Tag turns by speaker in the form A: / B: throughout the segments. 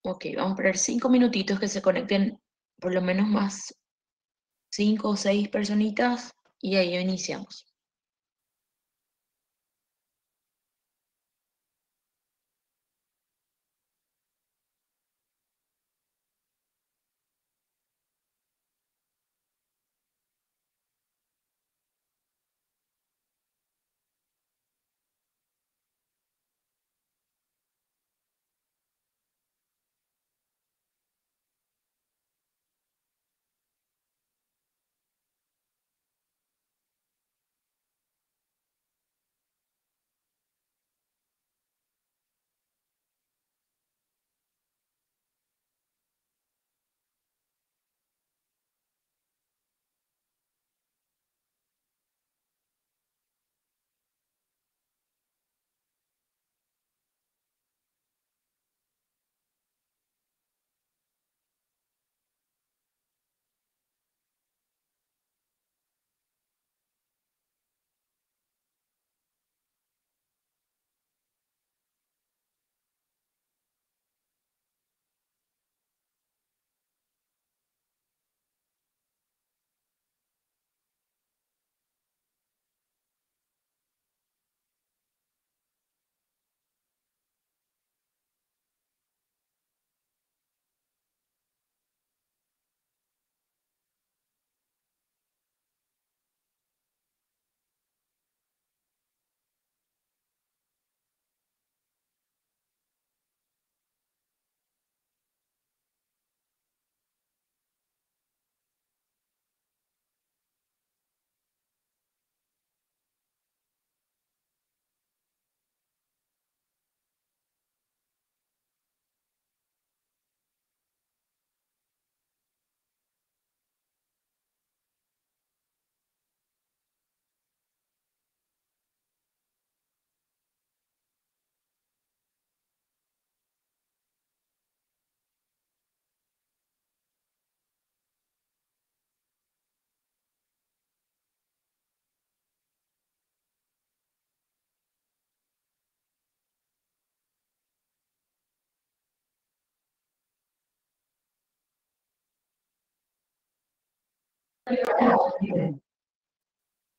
A: Ok, vamos a esperar 5 minutitos que se conecten por lo menos más 5 o 6 personitas y ahí iniciamos.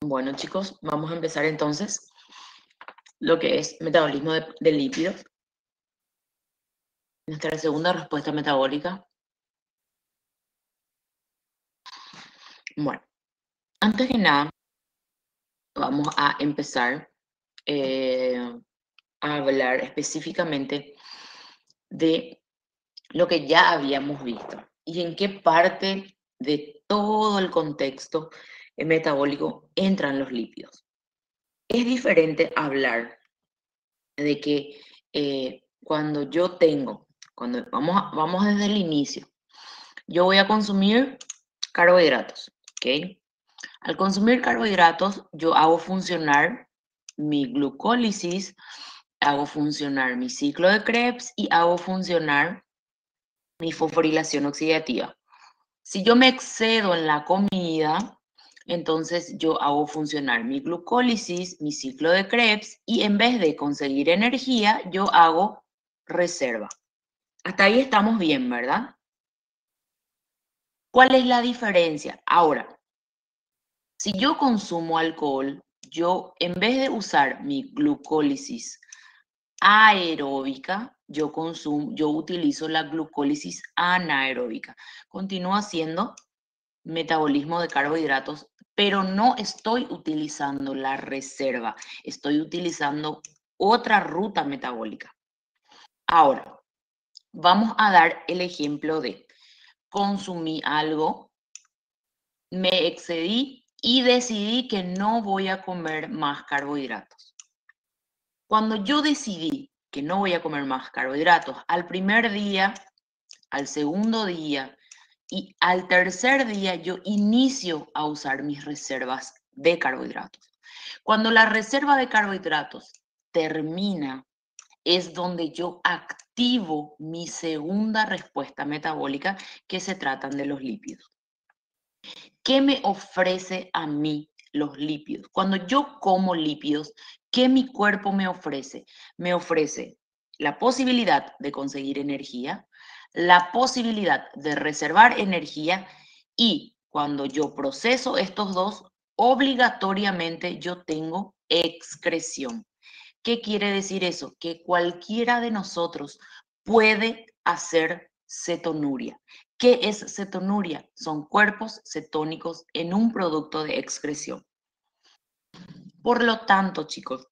A: Bueno, chicos, vamos a empezar entonces lo que es metabolismo de lípidos. Nuestra segunda respuesta metabólica. Bueno, antes que nada, vamos a empezar eh, a hablar específicamente de lo que ya habíamos visto y en qué parte de todo el contexto metabólico entran los lípidos. Es diferente hablar de que cuando yo tengo, vamos desde el inicio, yo voy a consumir carbohidratos, ¿ok? Al consumir carbohidratos, yo hago funcionar mi glucólisis, hago funcionar mi ciclo de Krebs y hago funcionar mi fosforilación oxidativa. Si yo me excedo en la comida, entonces yo hago funcionar mi glucólisis, mi ciclo de Krebs y en vez de conseguir energía, yo hago reserva. Hasta ahí estamos bien, ¿verdad? ¿Cuál es la diferencia? Ahora, si yo consumo alcohol, yo en vez de usar mi glucólisis aeróbica, yo utilizo la glucólisis anaeróbica. Continúo haciendo metabolismo de carbohidratos, pero no estoy utilizando la reserva, estoy utilizando otra ruta metabólica. Ahora, vamos a dar el ejemplo de consumí algo, me excedí y decidí que no voy a comer más carbohidratos. Cuando yo decidí que no voy a comer más carbohidratos, al primer día, al segundo día y al tercer día yo inicio a usar mis reservas de carbohidratos. Cuando la reserva de carbohidratos termina, es donde yo activo mi segunda respuesta metabólica, que se tratan de los lípidos. ¿Qué me ofrece a mí los lípidos? Cuando yo como lípidos, ¿qué mi cuerpo me ofrece? Me ofrece la posibilidad de conseguir energía, la posibilidad de reservar energía y cuando yo proceso estos dos, obligatoriamente yo tengo excreción. ¿Qué quiere decir eso? Que cualquiera de nosotros puede hacer cetonuria. ¿Qué es cetonuria? Son cuerpos cetónicos en un producto de excreción. Por lo tanto, chicos,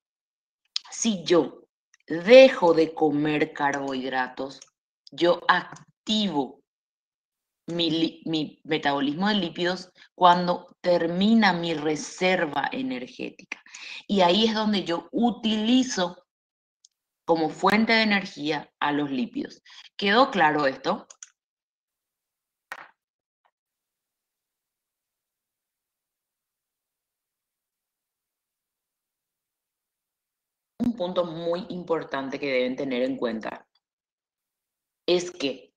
A: si yo dejo de carbohidratos, yo activo mi metabolismo de lípidos cuando termina mi reserva energética. Y ahí es donde yo utilizo como fuente de energía a los lípidos. ¿Quedó claro esto? Un punto muy importante que deben tener en cuenta es que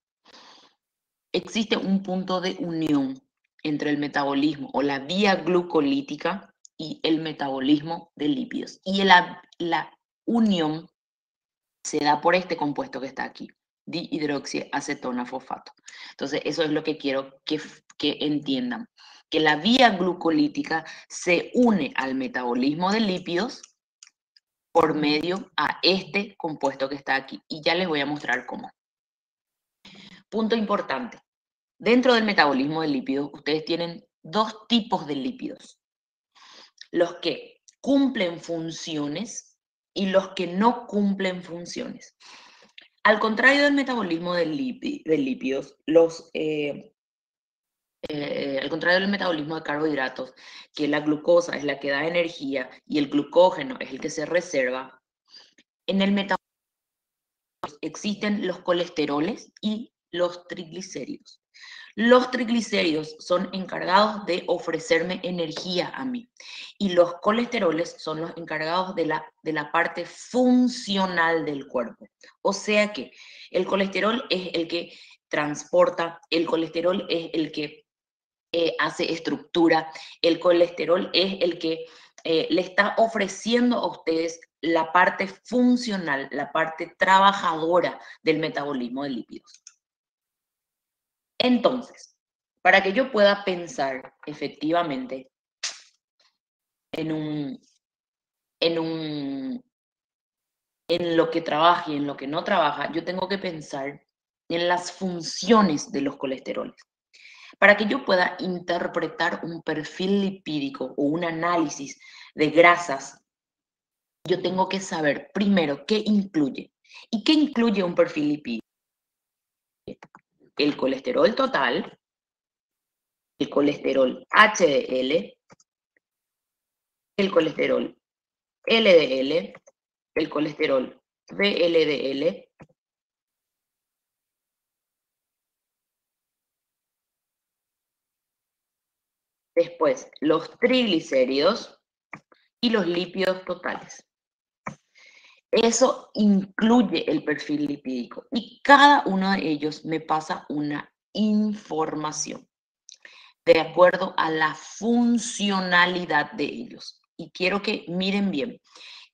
A: existe un punto de unión entre el metabolismo o la vía glucolítica y el metabolismo de lípidos. Y la unión se da por este compuesto que está aquí, dihidroxiacetona fosfato. Entonces, eso es lo que quiero que entiendan, que la vía glucolítica se une al metabolismo de lípidos por medio a este compuesto que está aquí. Y ya les voy a mostrar cómo. Punto importante. Dentro del metabolismo de lípidos, ustedes tienen dos tipos de lípidos. Los que cumplen funciones y los que no cumplen funciones. Al contrario del metabolismo de lípidos, al contrario del metabolismo de carbohidratos, que la glucosa es la que da energía y el glucógeno es el que se reserva, en el metabolismo existen los colesteroles y los triglicéridos. Los triglicéridos son encargados de ofrecerme energía a mí y los colesteroles son los encargados de la parte funcional del cuerpo. O sea que el colesterol es el que transporta, el colesterol es el que hace estructura, el colesterol es el que le está ofreciendo a ustedes la parte funcional, la parte trabajadora del metabolismo de lípidos. Entonces, para que yo pueda pensar efectivamente en lo que trabaja y en lo que no trabaja, yo tengo que pensar en las funciones de los colesteroles. Para que yo pueda interpretar un perfil lipídico o un análisis de grasas, yo tengo que saber primero qué incluye. ¿Y qué incluye un perfil lipídico? El colesterol total, el colesterol HDL, el colesterol LDL, el colesterol VLDL, después los triglicéridos y los lípidos totales. Eso incluye el perfil lipídico y cada uno de ellos me pasa una información de acuerdo a la funcionalidad de ellos. Y quiero que miren bien.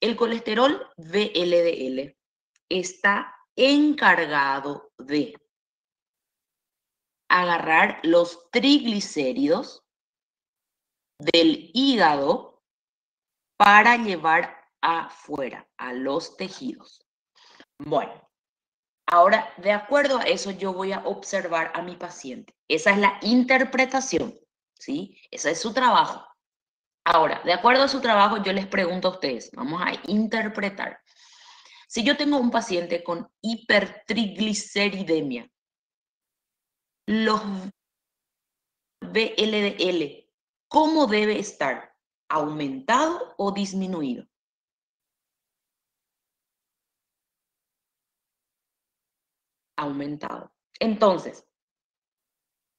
A: El colesterol VLDL está encargado de agarrar los triglicéridos del hígado para llevar afuera, a los tejidos. Bueno, ahora, de acuerdo a eso, yo voy a observar a mi paciente. Esa es la interpretación, ¿sí? Ese es su trabajo. Ahora, de acuerdo a su trabajo, yo les pregunto a ustedes, vamos a interpretar. Si yo tengo un paciente con hipertrigliceridemia, los VLDL, ¿cómo debe estar? ¿Aumentado o disminuido? Aumentado. Entonces,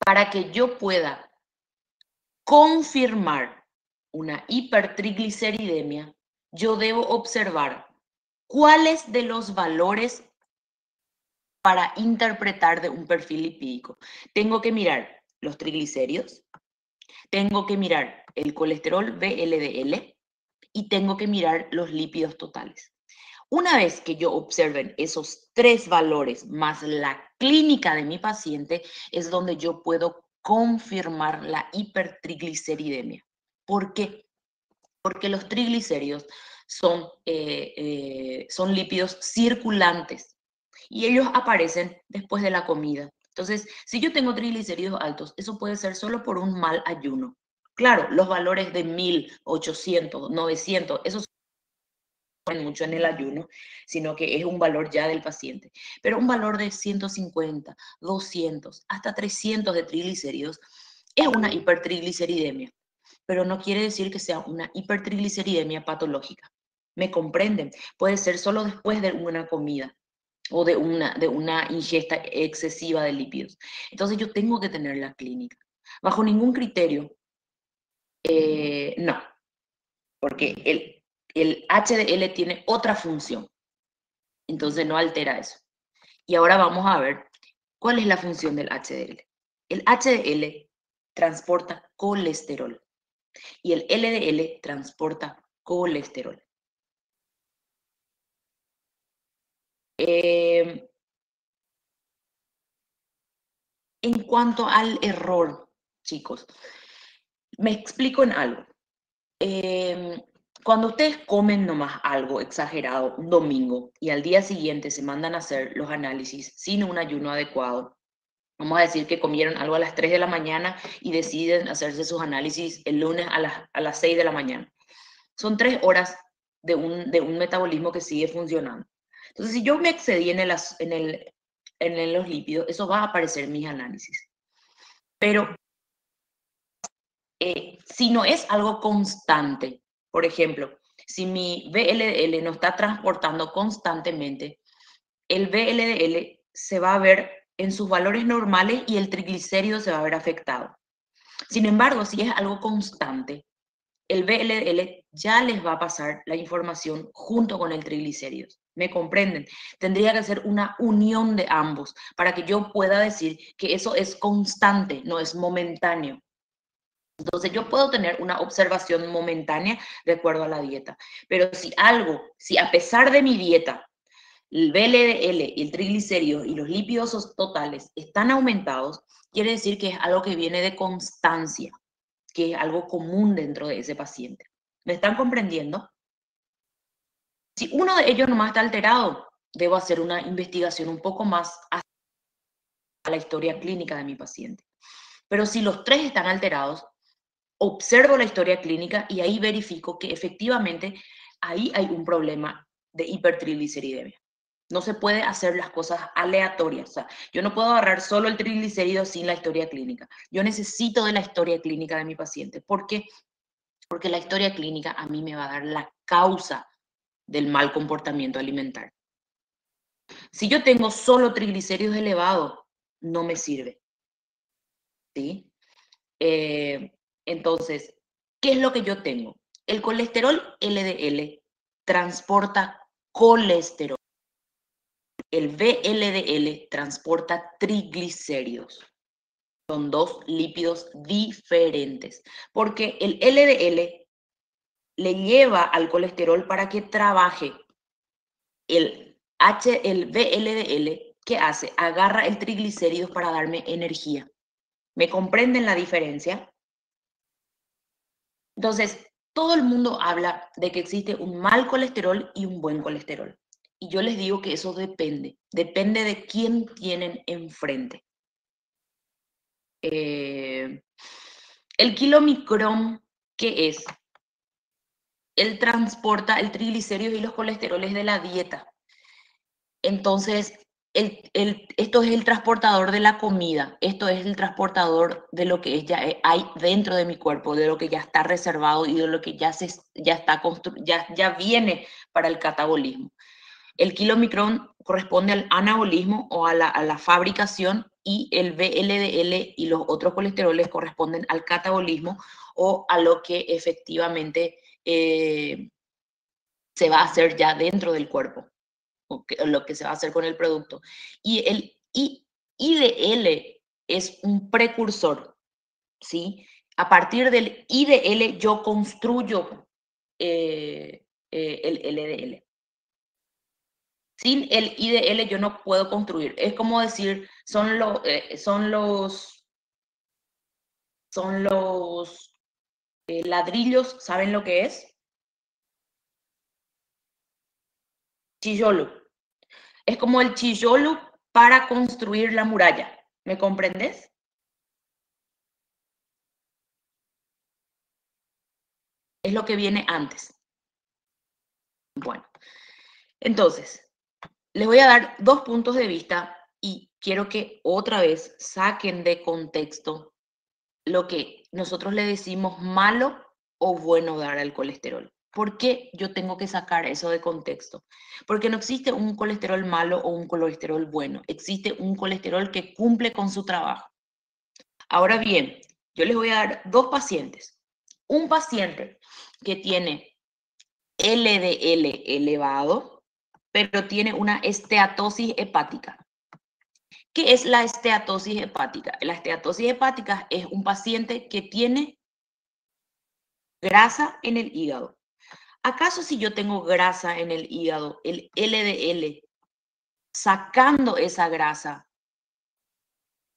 A: para que yo pueda confirmar una hipertrigliceridemia, yo debo observar cuáles de los valores para interpretar de un perfil lipídico. Tengo que mirar los triglicéridos, tengo que mirar el colesterol VLDL y tengo que mirar los lípidos totales. Una vez que yo observen esos 3 valores más la clínica de mi paciente, es donde yo puedo confirmar la hipertrigliceridemia. ¿Por qué? Porque los triglicéridos son lípidos circulantes y ellos aparecen después de la comida. Entonces, si yo tengo triglicéridos altos, eso puede ser solo por un mal ayuno. Claro, los valores de 1800, 900, esos no mucho en el ayuno, sino que es un valor ya del paciente. Pero un valor de 150, 200, hasta 300 de triglicéridos es una hipertrigliceridemia, pero no quiere decir que sea una hipertrigliceridemia patológica. ¿Me comprenden? Puede ser solo después de una comida o de una ingesta excesiva de lípidos. Entonces yo tengo que tener la clínica. Bajo ningún criterio, no, porque el HDL tiene otra función, entonces no altera eso. Y ahora vamos a ver cuál es la función del HDL. El HDL transporta colesterol y el LDL transporta colesterol. En cuanto al error, chicos, me explico en algo. Cuando ustedes comen nomás algo exagerado un domingo y al día siguiente se mandan a hacer los análisis sin un ayuno adecuado, vamos a decir que comieron algo a las 3 de la mañana y deciden hacerse sus análisis el lunes a las 6 de la mañana. Son 3 horas de un metabolismo que sigue funcionando. Entonces, si yo me excedí en los lípidos, eso va a aparecer en mis análisis. Pero si no es algo constante, por ejemplo, si mi VLDL no está transportando constantemente, el VLDL se va a ver en sus valores normales y el triglicérido se va a ver afectado. Sin embargo, si es algo constante, el VLDL ya les va a pasar la información junto con el triglicéridos. ¿Me comprenden? Tendría que ser una unión de ambos para que yo pueda decir que eso es constante, no es momentáneo. Entonces yo puedo tener una observación momentánea de acuerdo a la dieta, pero si a pesar de mi dieta, el VLDL, el triglicéridos y los lípidos totales están aumentados, quiere decir que es algo que viene de constancia, que es algo común dentro de ese paciente. ¿Me están comprendiendo? Si uno de ellos nomás está alterado, debo hacer una investigación un poco más a la historia clínica de mi paciente. Pero si los 3 están alterados, observo la historia clínica y ahí verifico que efectivamente ahí hay un problema de hipertrigliceridemia. No se puede hacer las cosas aleatorias. O sea, yo no puedo agarrar solo el triglicérido sin la historia clínica. Yo necesito de la historia clínica de mi paciente. ¿Por qué? Porque la historia clínica a mí me va a dar la causa del mal comportamiento alimentario. Si yo tengo solo triglicéridos elevados, no me sirve. ¿Sí? Entonces, ¿qué es lo que yo tengo? El colesterol LDL transporta colesterol. El VLDL transporta triglicéridos. Son 2 lípidos diferentes, porque el LDL le lleva al colesterol para que trabaje. El VLDL, ¿qué hace? Agarra el triglicéridos para darme energía. ¿Me comprenden la diferencia? Entonces, todo el mundo habla de que existe un mal colesterol y un buen colesterol. Y yo les digo que eso depende de quién tienen enfrente. El kilomicrón, ¿qué es? Él transporta el triglicéridos y los colesteroles de la dieta. Entonces, esto es el transportador de la comida, esto es el transportador de lo que ya hay dentro de mi cuerpo, de lo que ya está reservado y de lo que ya viene para el catabolismo. El kilomicrón corresponde al anabolismo o a la fabricación y el VLDL y los otros colesteroles corresponden al catabolismo o a lo que efectivamente se va a hacer ya dentro del cuerpo, o lo que se va a hacer con el producto. Y el IDL es un precursor, ¿sí? A partir del IDL yo construyo el LDL. Sin el IDL yo no puedo construir. Es como decir, son los ladrillos, ¿saben lo que es? Chillolo. Es como el chillolo para construir la muralla. ¿Me comprendes? Es lo que viene antes. Bueno, entonces, les voy a dar dos puntos de vista y quiero que otra vez saquen de contexto lo que nosotros le decimos malo o bueno dar al colesterol. ¿Por qué yo tengo que sacar eso de contexto? Porque no existe un colesterol malo o un colesterol bueno. Existe un colesterol que cumple con su trabajo. Ahora bien, yo les voy a dar dos pacientes. Un paciente que tiene LDL elevado, pero tiene una esteatosis hepática. ¿Qué es la esteatosis hepática? La esteatosis hepática es un paciente que tiene grasa en el hígado. ¿Acaso si yo tengo grasa en el hígado, el LDL, sacando esa grasa,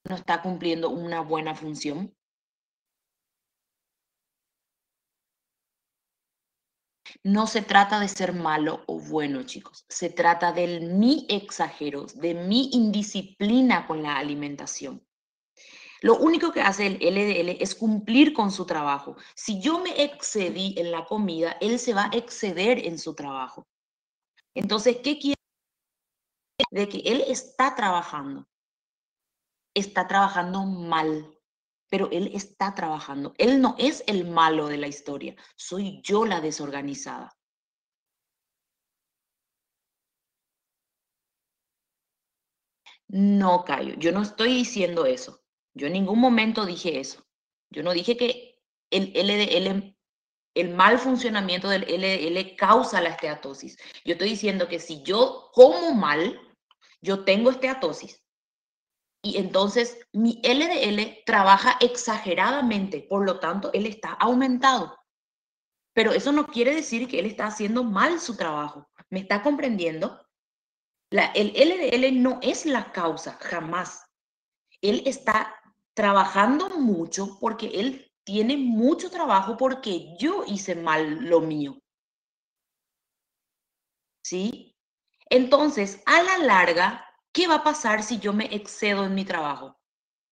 A: no está cumpliendo una buena función? No se trata de ser malo o bueno, chicos. Se trata del mi exagero, de mi indisciplina con la alimentación. Lo único que hace el LDL es cumplir con su trabajo. Si yo me excedí en la comida, él se va a exceder en su trabajo. Entonces, ¿qué quiere decir? De que él está trabajando mal, pero él está trabajando. Él no es el malo de la historia, soy yo la desorganizada. No, Cayo, yo no estoy diciendo eso. Yo en ningún momento dije eso. Yo no dije que el LDL, el mal funcionamiento del LDL causa la esteatosis. Yo estoy diciendo que si yo como mal, yo tengo esteatosis. Y entonces mi LDL trabaja exageradamente, por lo tanto, él está aumentado. Pero eso no quiere decir que él está haciendo mal su trabajo. ¿Me está comprendiendo? El LDL no es la causa, jamás. Él está trabajando mucho porque él tiene mucho trabajo porque yo hice mal lo mío. ¿Sí? Entonces, a la larga, ¿qué va a pasar si yo me excedo en mi trabajo?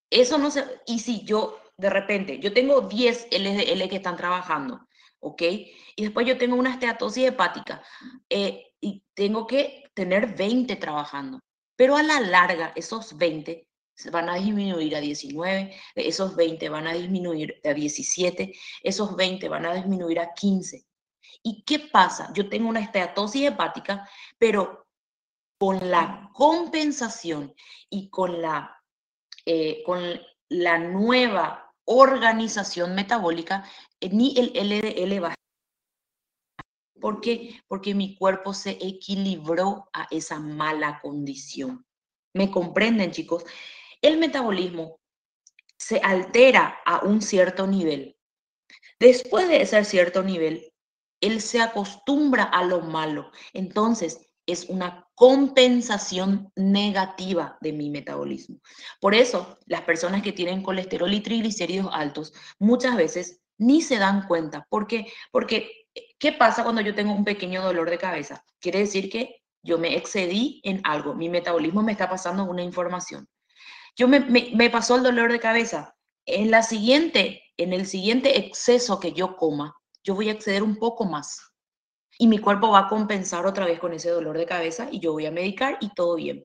A: Eso no se... Y si yo, de repente, yo tengo 10 LDL que están trabajando, ¿ok? Y después yo tengo una esteatosis hepática y tengo que tener 20 trabajando. Pero a la larga, esos 20 van a disminuir a 19, esos 20 van a disminuir a 17, esos 20 van a disminuir a 15. ¿Y qué pasa? Yo tengo una esteatosis hepática, pero con la compensación y con la nueva organización metabólica, ni el LDL va. ¿Por qué? Porque mi cuerpo se equilibró a esa mala condición. ¿Me comprenden, chicos? El metabolismo se altera a un cierto nivel. Después de ese cierto nivel, él se acostumbra a lo malo. Entonces, es una compensación negativa de mi metabolismo. Por eso, las personas que tienen colesterol y triglicéridos altos muchas veces ni se dan cuenta. ¿Por qué? Porque, ¿qué pasa cuando yo tengo un pequeño dolor de cabeza? Quiere decir que yo me excedí en algo. Mi metabolismo me está pasando una información. Me pasó el dolor de cabeza. En el siguiente exceso que yo coma, yo voy a exceder un poco más. Y mi cuerpo va a compensar otra vez con ese dolor de cabeza y yo voy a medicar y todo bien.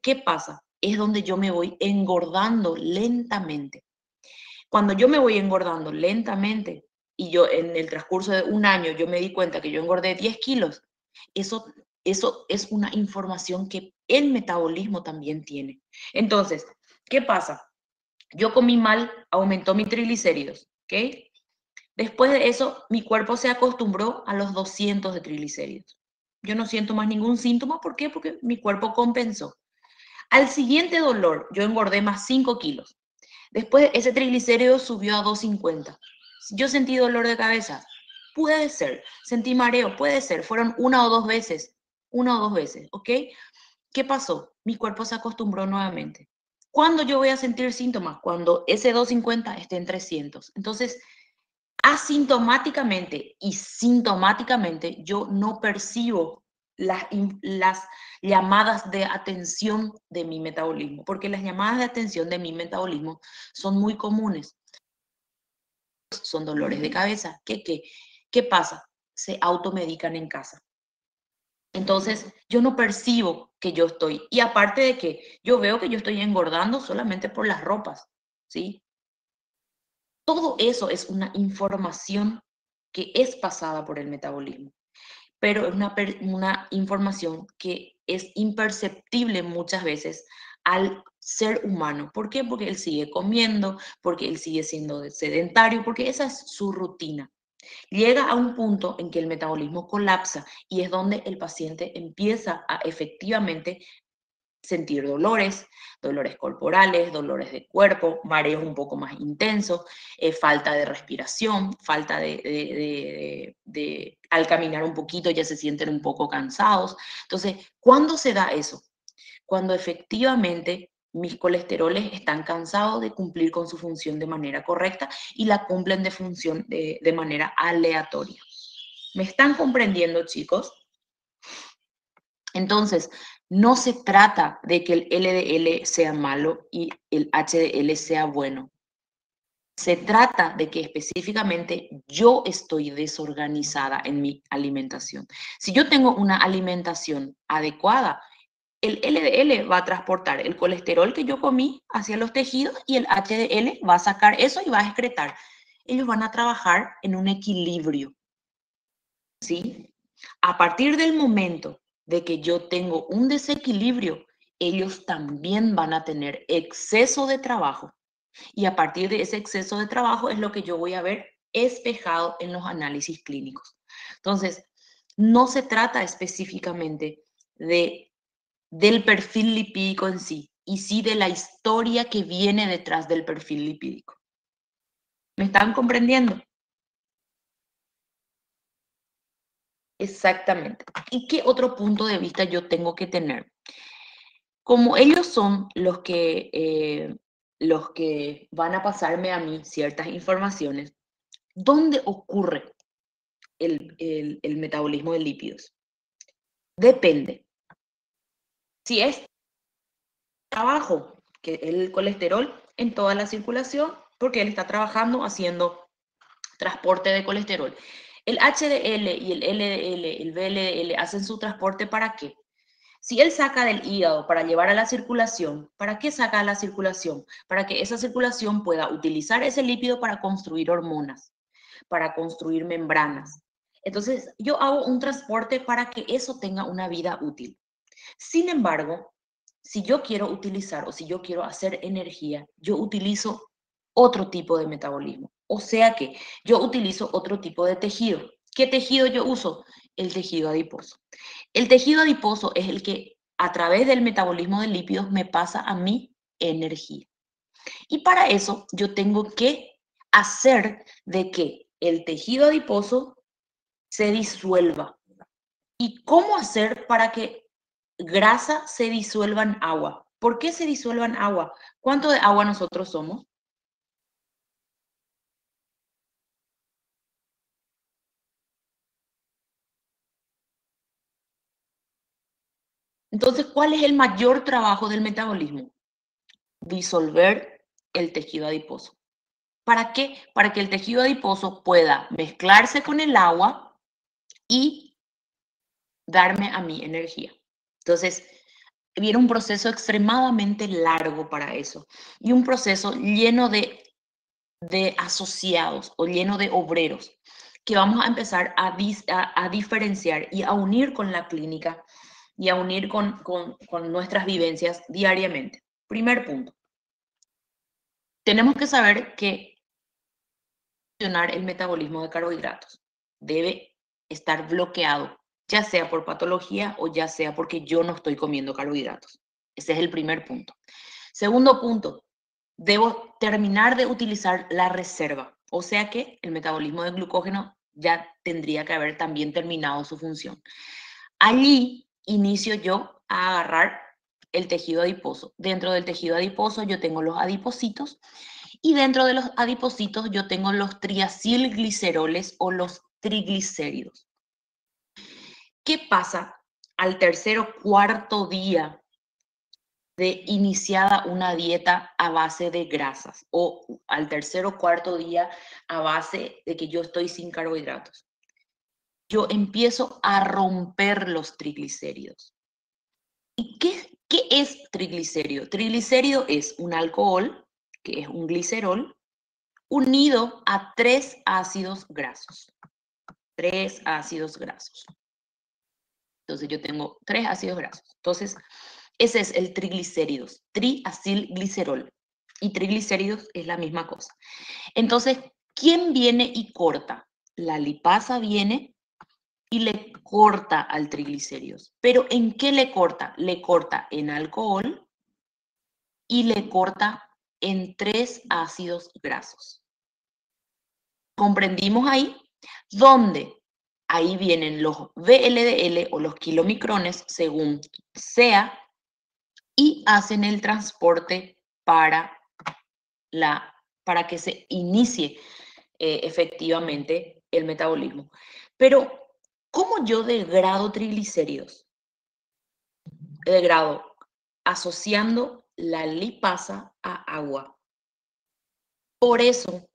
A: ¿Qué pasa? Es donde yo me voy engordando lentamente. Cuando yo me voy engordando lentamente y yo en el transcurso de un año yo me di cuenta que yo engordé 10 kilos, eso, eso es una información que el metabolismo también tiene. Entonces, ¿qué pasa? Yo comí mal, aumentó mi triglicéridos, ¿ok? Después de eso, mi cuerpo se acostumbró a los 200 de triglicéridos. Yo no siento más ningún síntoma, ¿por qué? Porque mi cuerpo compensó. Al siguiente dolor, yo engordé más 5 kilos. Después ese triglicérido subió a 250. Yo sentí dolor de cabeza, puede ser. Sentí mareo, puede ser. Fueron una o dos veces. 1 o 2 veces, ¿ok? ¿Qué pasó? Mi cuerpo se acostumbró nuevamente. ¿Cuándo yo voy a sentir síntomas? Cuando ese 250 esté en 300. Entonces, asintomáticamente y sintomáticamente yo no percibo las llamadas de atención de mi metabolismo, porque las llamadas de atención de mi metabolismo son muy comunes. Son dolores de cabeza. ¿Qué pasa? Se automedican en casa. Entonces, yo no percibo que yo estoy, y aparte de que yo veo que yo estoy engordando solamente por las ropas, ¿sí? Todo eso es una información que es pasada por el metabolismo, pero es una información que es imperceptible muchas veces al ser humano. ¿Por qué? Porque él sigue comiendo, porque él sigue siendo sedentario, porque esa es su rutina. Llega a un punto en que el metabolismo colapsa y es donde el paciente empieza a efectivamente sentir dolores corporales, dolores de cuerpo, mareos un poco más intensos, falta de respiración, falta al caminar un poquito ya se sienten un poco cansados. Entonces, ¿cuándo se da eso? Cuando efectivamente mis colesteroles están cansados de cumplir con su función de manera correcta y la cumplen de manera aleatoria. ¿Me están comprendiendo, chicos? Entonces, no se trata de que el LDL sea malo y el HDL sea bueno. Se trata de que específicamente yo estoy desorganizada en mi alimentación. Si yo tengo una alimentación adecuada, el LDL va a transportar el colesterol que yo comí hacia los tejidos y el HDL va a sacar eso y va a excretar. Ellos van a trabajar en un equilibrio, ¿sí? A partir del momento de que yo tengo un desequilibrio, ellos también van a tener exceso de trabajo. Y a partir de ese exceso de trabajo es lo que yo voy a ver espejado en los análisis clínicos. Entonces, no se trata específicamente del perfil lipídico en sí, y sí de la historia que viene detrás del perfil lipídico. ¿Me están comprendiendo? Exactamente. ¿Y qué otro punto de vista yo tengo que tener? Como ellos son los que van a pasarme a mí ciertas informaciones, ¿dónde ocurre el metabolismo de lípidos? Depende. Si es trabajo, que el colesterol en toda la circulación, porque él está trabajando haciendo transporte de colesterol. El HDL y el LDL, el VLDL, hacen su transporte ¿para qué? Si él saca del hígado para llevar a la circulación, ¿para qué saca a la circulación? Para que esa circulación pueda utilizar ese lípido para construir hormonas, para construir membranas. Entonces, yo hago un transporte para que eso tenga una vida útil. Sin embargo, si yo quiero utilizar o si yo quiero hacer energía, yo utilizo otro tipo de metabolismo. O sea que yo utilizo otro tipo de tejido. ¿Qué tejido yo uso? El tejido adiposo. El tejido adiposo es el que a través del metabolismo de lípidos me pasa a mí energía. Y para eso yo tengo que hacer de que el tejido adiposo se disuelva. ¿Y cómo hacer para que grasa se disuelva en agua? ¿Por qué se disuelva en agua? ¿Cuánto de agua nosotros somos? Entonces, ¿cuál es el mayor trabajo del metabolismo? Disolver el tejido adiposo. ¿Para qué? Para que el tejido adiposo pueda mezclarse con el agua y darme a mí energía. Entonces, viene un proceso extremadamente largo para eso y un proceso lleno de asociados o lleno de obreros que vamos a empezar a diferenciar y a unir con la clínica y a unir con nuestras vivencias diariamente. Primer punto, tenemos que saber que el metabolismo de carbohidratos debe estar bloqueado, ya sea por patología o ya sea porque yo no estoy comiendo carbohidratos. Ese es el primer punto. Segundo punto, debo terminar de utilizar la reserva, o sea que el metabolismo de glucógeno ya tendría que haber también terminado su función. Allí inicio yo a agarrar el tejido adiposo. Dentro del tejido adiposo yo tengo los adipocitos y dentro de los adipocitos yo tengo los triacilgliceroles o los triglicéridos. ¿Qué pasa al tercer o cuarto día de iniciada una dieta a base de grasas o al tercer o cuarto día a base de que yo estoy sin carbohidratos? Yo empiezo a romper los triglicéridos. ¿Y qué es triglicérido? Triglicérido es un alcohol, que es un glicerol, unido a 3 ácidos grasos. 3 ácidos grasos. Entonces yo tengo 3 ácidos grasos. Entonces, ese es el triglicéridos, triacilglicerol. Y triglicéridos es la misma cosa. Entonces, ¿quién viene y corta? La lipasa viene y le corta al triglicéridos. ¿Pero en qué le corta? Le corta en alcohol y le corta en 3 ácidos grasos. ¿Comprendimos ahí? ¿Dónde? Ahí vienen los VLDL o los kilomicrones según sea y hacen el transporte para que se inicie efectivamente el metabolismo. Pero, ¿cómo yo degrado triglicéridos? Degrado asociando la lipasa a agua. Por eso,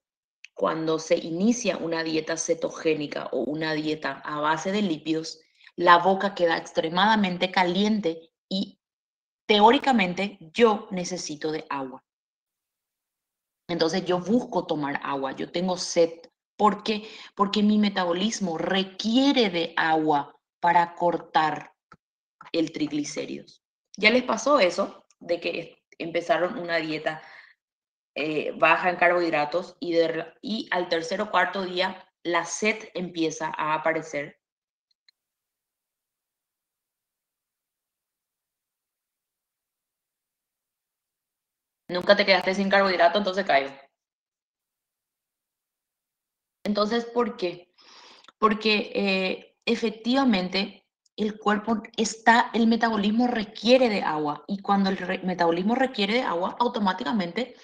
A: cuando se inicia una dieta cetogénica o una dieta a base de lípidos, la boca queda extremadamente caliente y teóricamente yo necesito de agua. Entonces yo busco tomar agua, yo tengo sed. ¿Por qué? Porque mi metabolismo requiere de agua para cortar el triglicéridos. ¿Ya les pasó eso de que empezaron una dieta baja en carbohidratos y al tercer o cuarto día la sed empieza a aparecer? Nunca te quedaste sin carbohidrato, entonces caigo. Entonces, ¿por qué? Porque efectivamente el cuerpo el metabolismo requiere de agua y cuando el metabolismo requiere de agua, automáticamente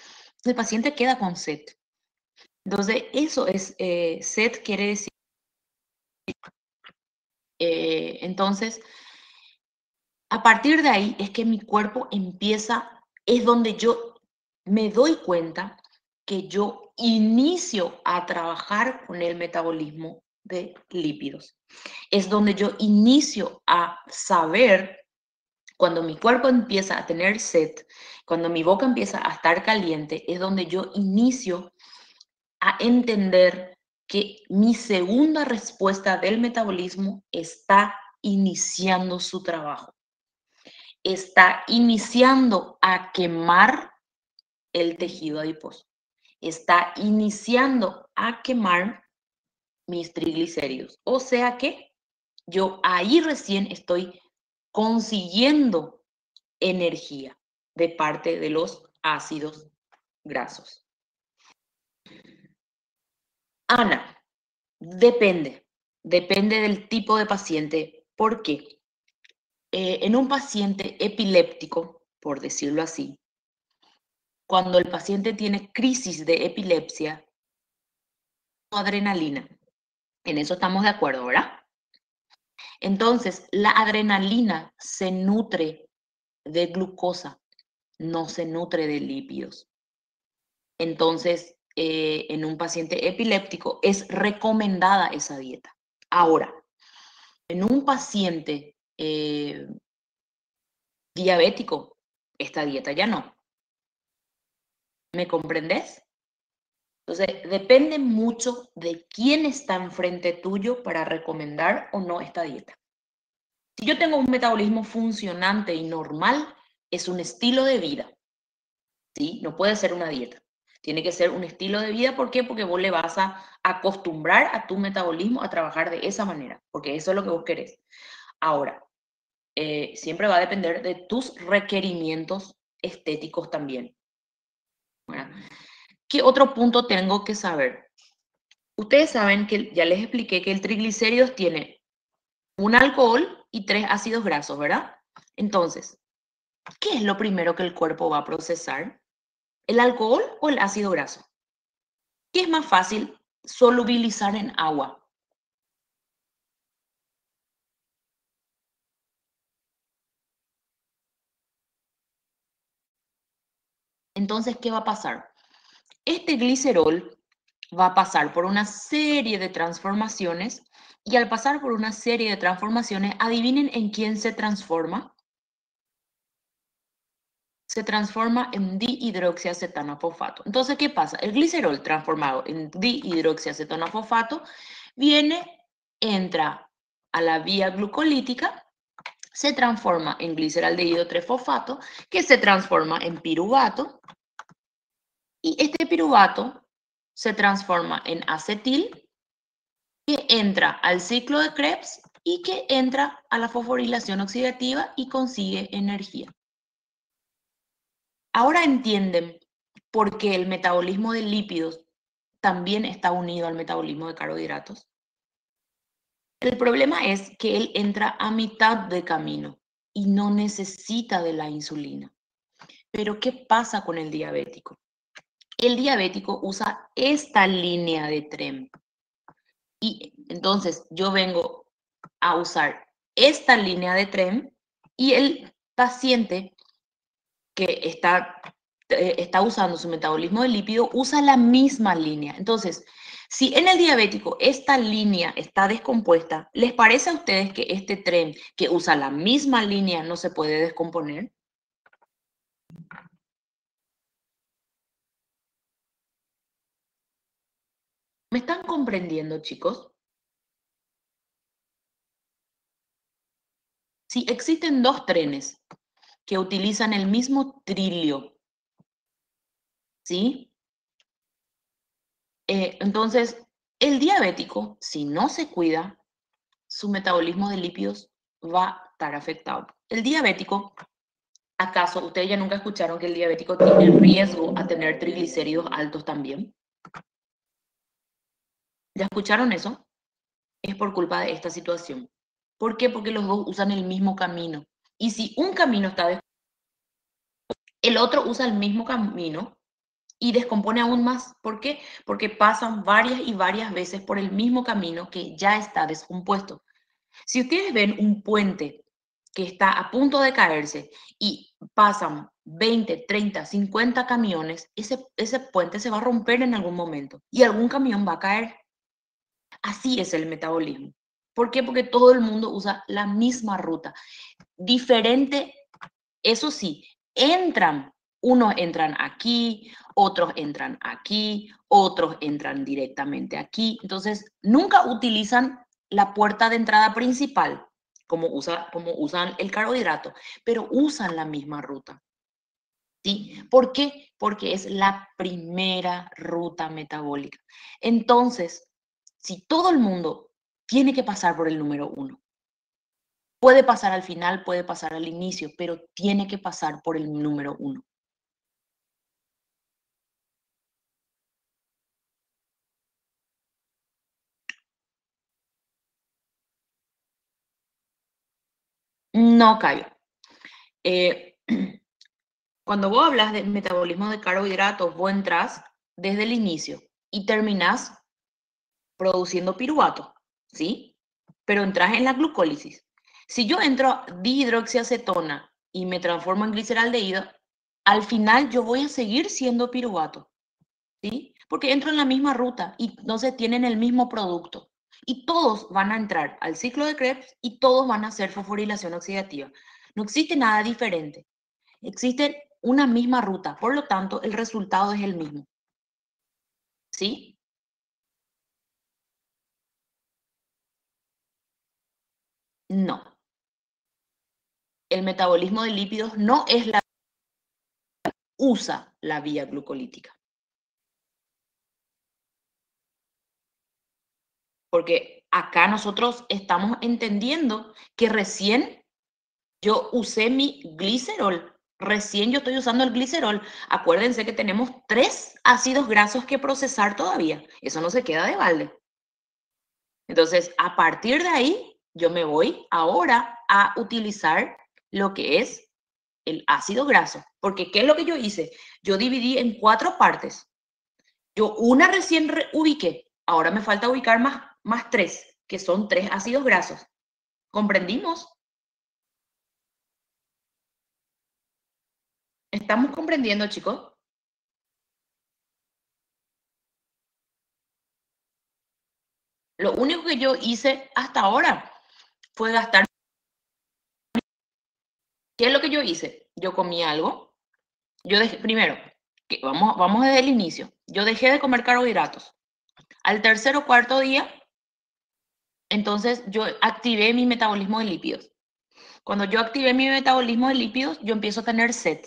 A: el paciente queda con sed. Entonces, eso es, sed quiere decir, entonces, a partir de ahí es que mi cuerpo es donde yo me doy cuenta que yo inicio a trabajar con el metabolismo de lípidos. Es donde yo inicio a saber cuando mi cuerpo empieza a tener sed, cuando mi boca empieza a estar caliente, es donde yo inicio a entender que mi segunda respuesta del metabolismo está iniciando su trabajo. Está iniciando a quemar el tejido adiposo. Está iniciando a quemar mis triglicéridos. O sea que yo ahí recién estoy consiguiendo energía de parte de los ácidos grasos. Ana, depende del tipo de paciente. ¿Por qué? En un paciente epiléptico, por decirlo así, cuando el paciente tiene crisis de epilepsia, adrenalina. En eso estamos de acuerdo, ¿verdad? Entonces, la adrenalina se nutre de glucosa, no se nutre de lípidos. Entonces, en un paciente epiléptico es recomendada esa dieta. Ahora, en un paciente diabético, esta dieta ya no. ¿Me comprendes? Entonces, depende mucho de quién está enfrente tuyo para recomendar o no esta dieta. Si yo tengo un metabolismo funcionante y normal, es un estilo de vida, ¿sí? No puede ser una dieta. Tiene que ser un estilo de vida. ¿Por qué? Porque vos le vas a acostumbrar a tu metabolismo a trabajar de esa manera, porque eso es lo que vos querés. Ahora, siempre va a depender de tus requerimientos estéticos también. Bueno, ¿qué otro punto tengo que saber? Ustedes saben que ya les expliqué que el triglicéridos tiene un alcohol y 3 ácidos grasos, ¿verdad? Entonces, ¿qué es lo primero que el cuerpo va a procesar? ¿El alcohol o el ácido graso? ¿Qué es más fácil solubilizar en agua? Entonces, ¿qué va a pasar? Este glicerol va a pasar por una serie de transformaciones y al pasar por una serie de transformaciones, adivinen en quién se transforma. Se transforma en dihidroxiacetano fosfato. Entonces, ¿qué pasa? El glicerol transformado en dihidroxiacetano fosfato viene, entra a la vía glucolítica, se transforma en gliceraldehído 3-fosfato, que se transforma en piruvato, y este piruvato se transforma en acetil, que entra al ciclo de Krebs y que entra a la fosforilación oxidativa y consigue energía. Ahora entienden por qué el metabolismo de lípidos también está unido al metabolismo de carbohidratos. El problema es que él entra a mitad de camino y no necesita de la insulina. Pero ¿qué pasa con el diabético? El diabético usa esta línea de TREM. Y entonces yo vengo a usar esta línea de TREM y el paciente que está usando su metabolismo de lípido usa la misma línea. Entonces, si en el diabético esta línea está descompuesta, ¿les parece a ustedes que este tren que usa la misma línea no se puede descomponer? ¿Me están comprendiendo, chicos? Si existen dos trenes que utilizan el mismo trilio, ¿sí? Entonces, el diabético, si no se cuida, su metabolismo de lípidos va a estar afectado. El diabético, ¿acaso ustedes ya nunca escucharon que el diabético tiene riesgo a tener triglicéridos altos también? ¿Ya escucharon eso? Es por culpa de esta situación. ¿Por qué? Porque los dos usan el mismo camino. Y si un camino está el otro usa el mismo camino y descompone aún más. ¿Por qué? Porque pasan varias y varias veces por el mismo camino que ya está descompuesto. Si ustedes ven un puente que está a punto de caerse y pasan 20, 30, 50 camiones, ese puente se va a romper en algún momento y algún camión va a caer. Así es el metabolismo. ¿Por qué? Porque todo el mundo usa la misma ruta. Diferente, eso sí, unos entran aquí, otros entran aquí, otros entran directamente aquí. Entonces, nunca utilizan la puerta de entrada principal, como usan el carbohidrato, pero usan la misma ruta. ¿Sí? ¿Por qué? Porque es la primera ruta metabólica. Entonces, si todo el mundo tiene que pasar por el número 1, puede pasar al final, puede pasar al inicio, pero tiene que pasar por el número 1. No, Cayo. Eh, cuando vos hablas de metabolismo de carbohidratos, vos entras desde el inicio y terminás produciendo piruvato, ¿sí? Pero entras en la glucólisis. Si yo entro a dihidroxiacetona y me transformo en gliceraldehído, al final yo voy a seguir siendo piruvato, ¿sí? Porque entro en la misma ruta y entonces tienen el mismo producto. Y todos van a entrar al ciclo de Krebs y todos van a hacer fosforilación oxidativa. No existe nada diferente. Existe una misma ruta, por lo tanto, el resultado es el mismo. ¿Sí? No. El metabolismo de lípidos no es la usa la vía glucolítica. Porque acá nosotros estamos entendiendo que recién yo usé mi glicerol. Recién yo estoy usando el glicerol. Acuérdense que tenemos 3 ácidos grasos que procesar todavía. Eso no se queda de balde. Entonces, a partir de ahí, yo me voy ahora a utilizar lo que es el ácido graso. Porque, ¿qué es lo que yo hice? Yo dividí en 4 partes. Yo una recién ubiqué. Ahora me falta ubicar más 3, que son 3 ácidos grasos. ¿Comprendimos? ¿Estamos comprendiendo, chicos? Lo único que yo hice hasta ahora fue gastar. ¿Qué es lo que yo hice? Yo comí algo. Yo dejé, primero, vamos desde el inicio. Yo dejé de comer carbohidratos. Al tercer o cuarto día, entonces yo activé mi metabolismo de lípidos. Cuando yo activé mi metabolismo de lípidos, yo empiezo a tener sed.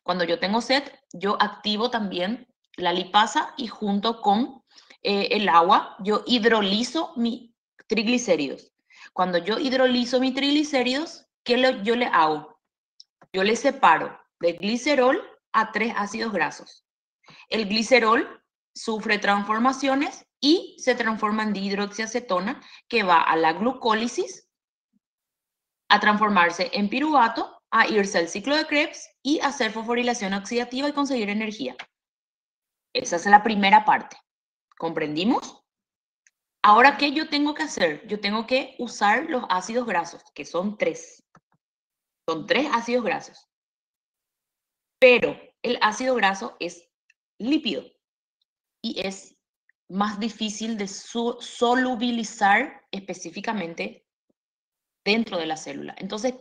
A: Cuando yo tengo sed, yo activo también la lipasa y junto con el agua, yo hidrolizo mis triglicéridos. Cuando yo hidrolizo mis triglicéridos, yo le hago? Yo le separo de glicerol a 3 ácidos grasos. El glicerol sufre transformaciones y se transforma en dihidroxiacetona, que va a la glucólisis, a transformarse en piruvato, a irse al ciclo de Krebs y hacer fosforilación oxidativa y conseguir energía. Esa es la primera parte. ¿Comprendimos? Ahora, ¿qué yo tengo que hacer? Yo tengo que usar los ácidos grasos, que son 3. Son 3 ácidos grasos. Pero el ácido graso es lípido y es más difícil de solubilizar específicamente dentro de la célula. Entonces,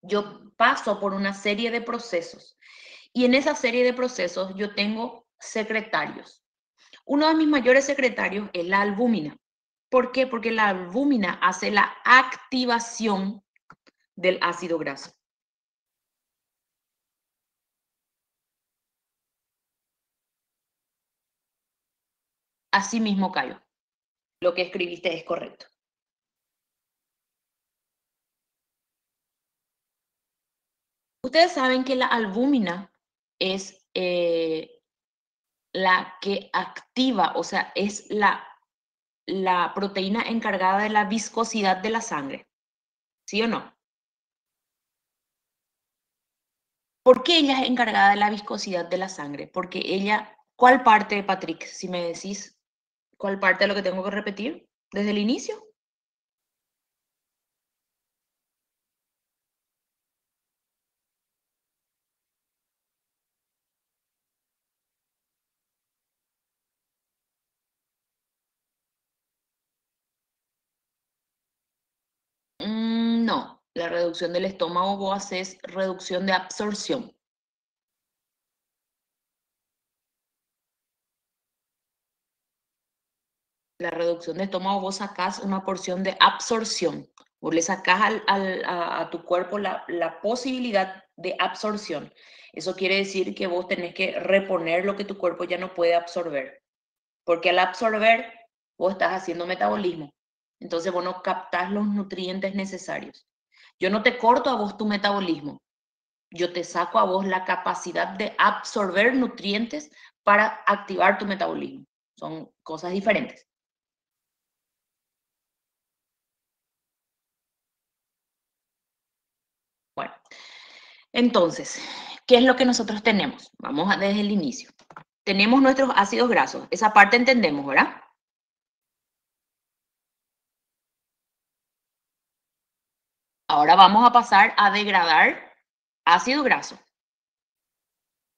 A: yo paso por una serie de procesos y en esa serie de procesos yo tengo secretarios. Uno de mis mayores secretarios es la albúmina. ¿Por qué? Porque la albúmina hace la activación del ácido graso. Así mismo, Cayo. Lo que escribiste es correcto. Ustedes saben que la albúmina es la que activa, o sea, es la proteína encargada de la viscosidad de la sangre. ¿Sí o no? ¿Por qué ella es encargada de la viscosidad de la sangre? Porque ella, ¿cuál parte, Patrick? Si me decís, ¿cuál parte de lo que tengo que repetir desde el inicio? No, la reducción del estómago vos haces reducción de absorción. La reducción de estómago vos sacás una porción de absorción. Vos le sacás a tu cuerpo la posibilidad de absorción. Eso quiere decir que vos tenés que reponer lo que tu cuerpo ya no puede absorber. Porque al absorber, vos estás haciendo metabolismo. Entonces vos no captás los nutrientes necesarios. Yo no te corto a vos tu metabolismo. Yo te saco a vos la capacidad de absorber nutrientes para activar tu metabolismo. Son cosas diferentes. Bueno, entonces, ¿qué es lo que nosotros tenemos? Vamos desde el inicio. Tenemos nuestros ácidos grasos. Esa parte entendemos, ¿verdad? Ahora vamos a pasar a degradar ácido graso.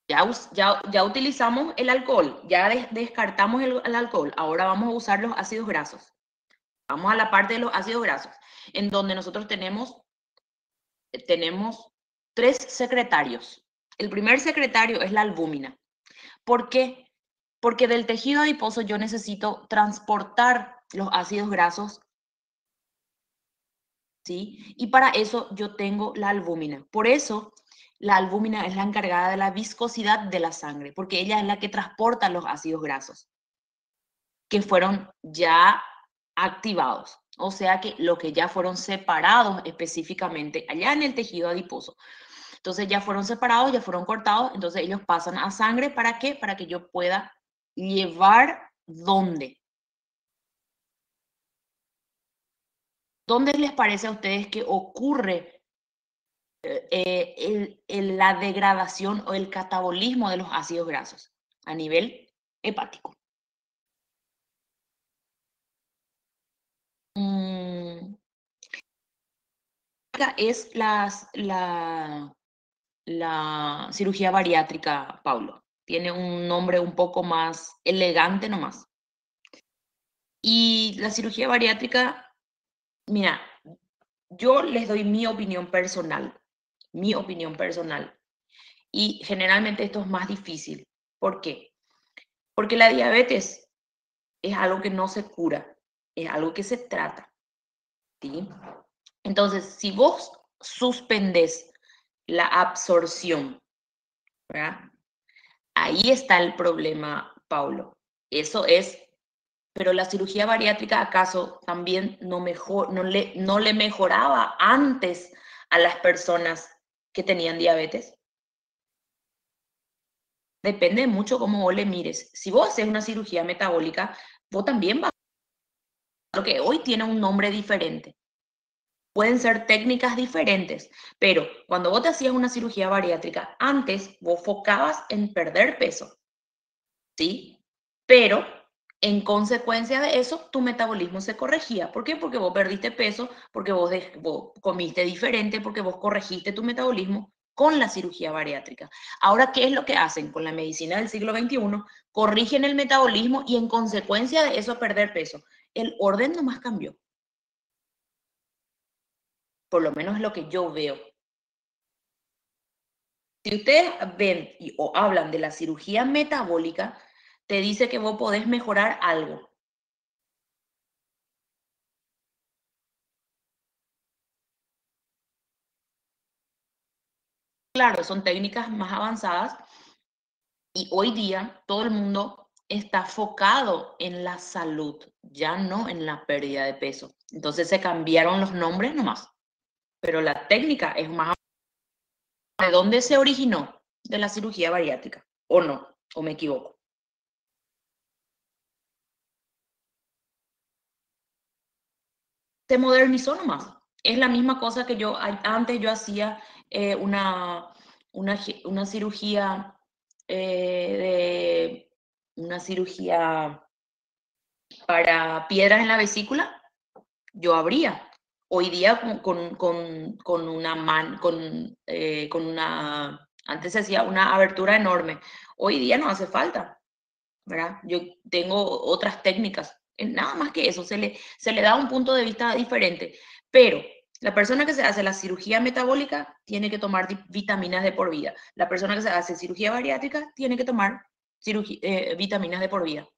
A: Ya utilizamos el alcohol, ya descartamos el alcohol. Ahora vamos a usar los ácidos grasos. Vamos a la parte de los ácidos grasos, en donde nosotros tenemos 3 secretarios. El primer secretario es la albúmina. ¿Por qué? Porque del tejido adiposo yo necesito transportar los ácidos grasos, ¿sí? Y para eso yo tengo la albúmina. Por eso la albúmina es la encargada de la viscosidad de la sangre, porque ella es la que transporta los ácidos grasos que fueron ya activados. O sea que lo que ya fueron separados específicamente allá en el tejido adiposo. Entonces ya fueron separados, ya fueron cortados, entonces ellos pasan a sangre. ¿Para qué? Para que yo pueda llevar ¿dónde? ¿Dónde les parece a ustedes que ocurre la degradación o el catabolismo de los ácidos grasos? A nivel hepático. Es la cirugía bariátrica, Paulo. Tiene un nombre un poco más elegante nomás. Y la cirugía bariátrica, mira, yo les doy mi opinión personal, y generalmente esto es más difícil. ¿Por qué? Porque la diabetes es algo que no se cura, es algo que se trata, ¿sí? Entonces, si vos suspendes la absorción, ¿verdad? Ahí está el problema, Paulo. Eso es, pero la cirugía bariátrica, ¿acaso también no le mejoraba antes a las personas que tenían diabetes? Depende mucho cómo vos le mires. Si vos haces una cirugía metabólica, vos también vas a lo que hoy tiene un nombre diferente. Pueden ser técnicas diferentes, pero cuando vos te hacías una cirugía bariátrica, antes vos focabas en perder peso, ¿sí? Pero en consecuencia de eso, tu metabolismo se corregía. ¿Por qué? Porque vos perdiste peso, porque vos comiste diferente, porque vos corregiste tu metabolismo con la cirugía bariátrica. Ahora, ¿qué es lo que hacen con la medicina del siglo XXI? Corrigen el metabolismo y en consecuencia de eso perder peso. El orden nomás cambió. Por lo menos es lo que yo veo. Si ustedes ven o hablan de la cirugía metabólica, te dice que vos podés mejorar algo. Claro, son técnicas más avanzadas y hoy día todo el mundo está enfocado en la salud, ya no en la pérdida de peso. Entonces se cambiaron los nombres nomás, pero la técnica es más. ¿De dónde se originó? De la cirugía bariátrica, ¿o no? ¿O me equivoco? Se modernizó nomás. Es la misma cosa que antes yo hacía una cirugía de una cirugía para piedras en la vesícula, yo abría. Hoy día con antes se hacía una abertura enorme. Hoy día no hace falta, ¿verdad? Yo tengo otras técnicas. Nada más que eso, se le da un punto de vista diferente. Pero la persona que se hace la cirugía metabólica tiene que tomar vitaminas de por vida. La persona que se hace cirugía bariátrica tiene que tomar vitaminas de por vida.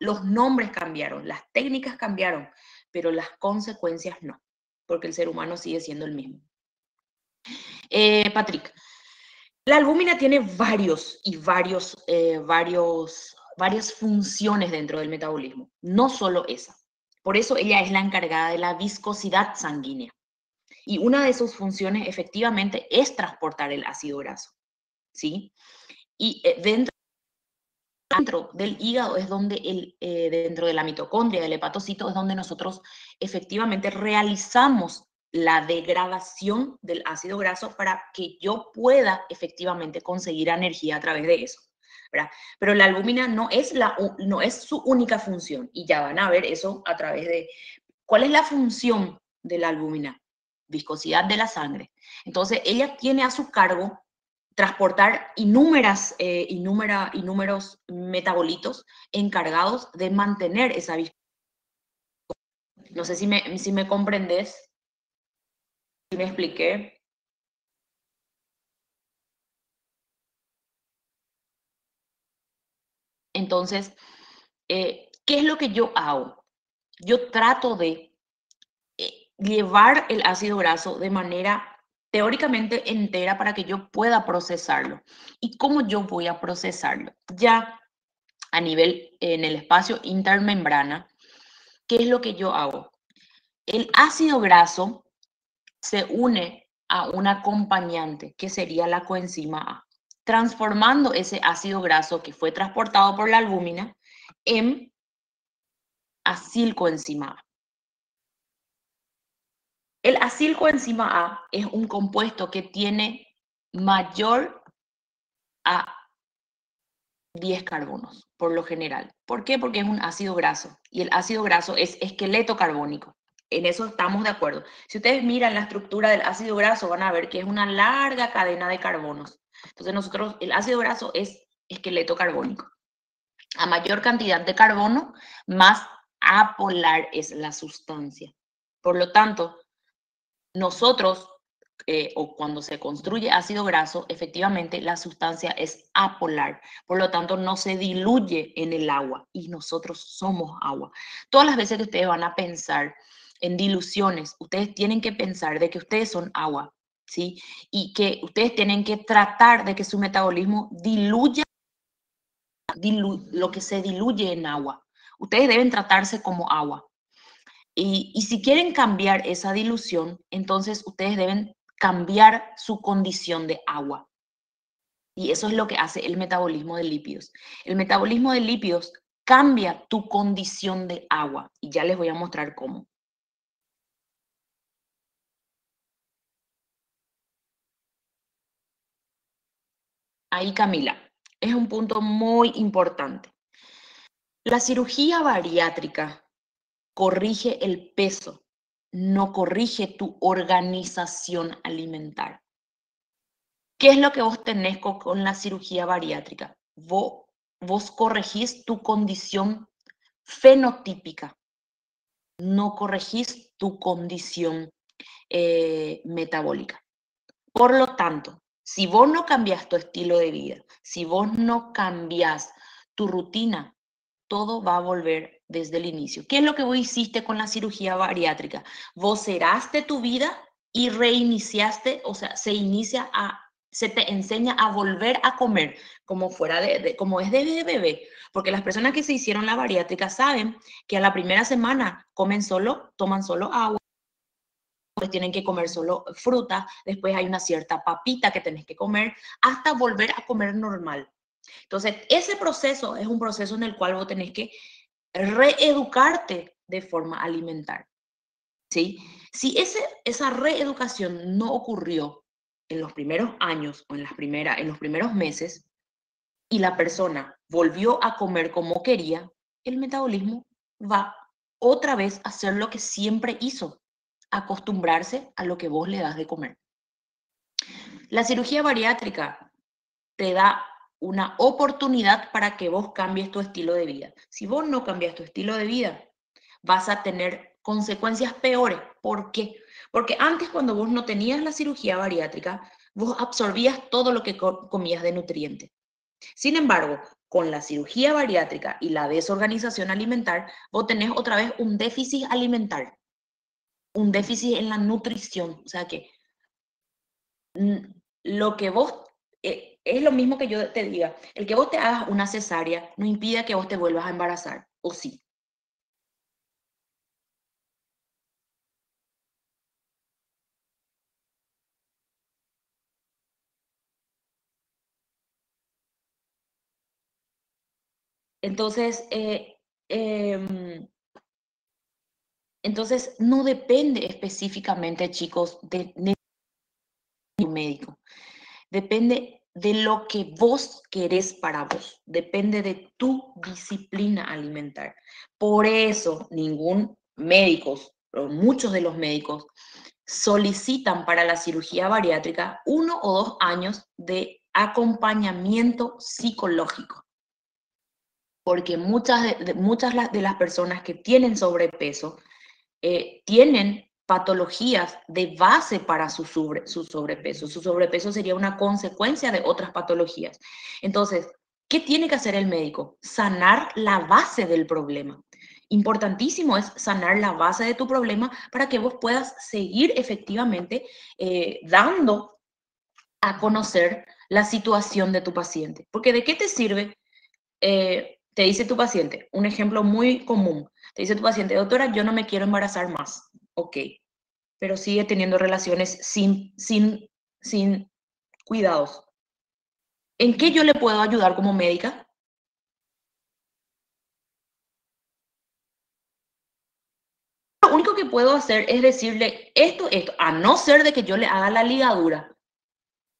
A: Los nombres cambiaron, las técnicas cambiaron, pero las consecuencias no, porque el ser humano sigue siendo el mismo. Patrick, la albúmina tiene varias funciones dentro del metabolismo, no solo esa. Por eso ella es la encargada de la viscosidad sanguínea. Y una de sus funciones efectivamente es transportar el ácido graso, ¿sí? Y dentro del hígado es donde dentro de la mitocondria, del hepatocito, es donde nosotros efectivamente realizamos la degradación del ácido graso para que yo pueda efectivamente conseguir energía a través de eso, ¿verdad? Pero la albúmina no es su única función y ya van a ver eso a través de... ¿Cuál es la función de la albúmina? Viscosidad de la sangre. Entonces, ella tiene a su cargo transportar inúmeros metabolitos encargados de mantener esa viscosidad. No sé si me comprendes, si me expliqué. Entonces, ¿qué es lo que yo hago? Yo trato de llevar el ácido graso de manera teóricamente entera para que yo pueda procesarlo. ¿Y cómo yo voy a procesarlo? Ya a nivel en el espacio intermembrana, ¿qué es lo que yo hago? El ácido graso se une a un acompañante que sería la coenzima A, transformando ese ácido graso que fue transportado por la albúmina en acilcoenzima A. El acilcoenzima A es un compuesto que tiene mayor a 10 carbonos, por lo general. ¿Por qué? Porque es un ácido graso y el ácido graso es esqueleto carbónico. En eso estamos de acuerdo. Si ustedes miran la estructura del ácido graso, van a ver que es una larga cadena de carbonos. Entonces nosotros, el ácido graso es esqueleto carbónico. A mayor cantidad de carbono, más apolar es la sustancia. Por lo tanto, nosotros, o cuando se construye ácido graso, efectivamente la sustancia es apolar, por lo tanto no se diluye en el agua y nosotros somos agua. Todas las veces que ustedes van a pensar en diluciones, ustedes tienen que pensar de que ustedes son agua, ¿sí? Y que ustedes tienen que tratar de que su metabolismo diluya lo que se diluye en agua. Ustedes deben tratarse como agua. Y si quieren cambiar esa dilución, entonces ustedes deben cambiar su condición de agua. Y eso es lo que hace el metabolismo de lípidos. El metabolismo de lípidos cambia tu condición de agua. Y ya les voy a mostrar cómo. Ahí, Camila, es un punto muy importante. La cirugía bariátrica corrige el peso, no corrige tu organización alimentaria. ¿Qué es lo que vos tenés con la cirugía bariátrica? Vos corregís tu condición fenotípica, no corregís tu condición metabólica. Por lo tanto, si vos no cambias tu estilo de vida, si vos no cambias tu rutina, todo va a volver desde el inicio. ¿Qué es lo que vos hiciste con la cirugía bariátrica? Vos cerraste tu vida y reiniciaste, o sea, se te enseña a volver a comer como fuera como es de bebé, porque las personas que se hicieron la bariátrica saben que a la primera semana toman solo agua, después tienen que comer solo fruta, después hay una cierta papita que tenés que comer hasta volver a comer normal. Entonces, ese proceso es un proceso en el cual vos tenés que reeducarte de forma alimentaria, ¿sí? Si esa reeducación no ocurrió en los primeros años o en los primeros meses y la persona volvió a comer como quería, el metabolismo va otra vez a hacer lo que siempre hizo, acostumbrarse a lo que vos le das de comer. La cirugía bariátrica te da una oportunidad para que vos cambies tu estilo de vida. Si vos no cambias tu estilo de vida, vas a tener consecuencias peores. ¿Por qué? Porque antes, cuando vos no tenías la cirugía bariátrica, vos absorbías todo lo que comías de nutrientes. Sin embargo, con la cirugía bariátrica y la desorganización alimentar, vos tenés otra vez un déficit alimentar, un déficit en la nutrición. O sea que lo que vos, es lo mismo que yo te diga, el que vos te hagas una cesárea no impide que vos te vuelvas a embarazar, ¿o sí? Entonces, entonces no depende específicamente, chicos, de un médico. Depende de lo que vos querés para vos. Depende de tu disciplina alimentaria. Por eso, ningún médico, o muchos de los médicos, solicitan para la cirugía bariátrica 1 o 2 años de acompañamiento psicológico. Porque muchas de las personas que tienen sobrepeso tienen patologías de base para su sobrepeso. Su sobrepeso sería una consecuencia de otras patologías. Entonces, ¿qué tiene que hacer el médico? Sanar la base del problema. Importantísimo es sanar la base de tu problema para que vos puedas seguir efectivamente dando a conocer la situación de tu paciente. Porque ¿de qué te sirve? Te dice tu paciente, un ejemplo muy común, te dice tu paciente, doctora, yo no me quiero embarazar más. Ok, pero sigue teniendo relaciones sin cuidados. ¿En qué yo le puedo ayudar como médica? Lo único que puedo hacer es decirle esto, a no ser de que yo le haga la ligadura.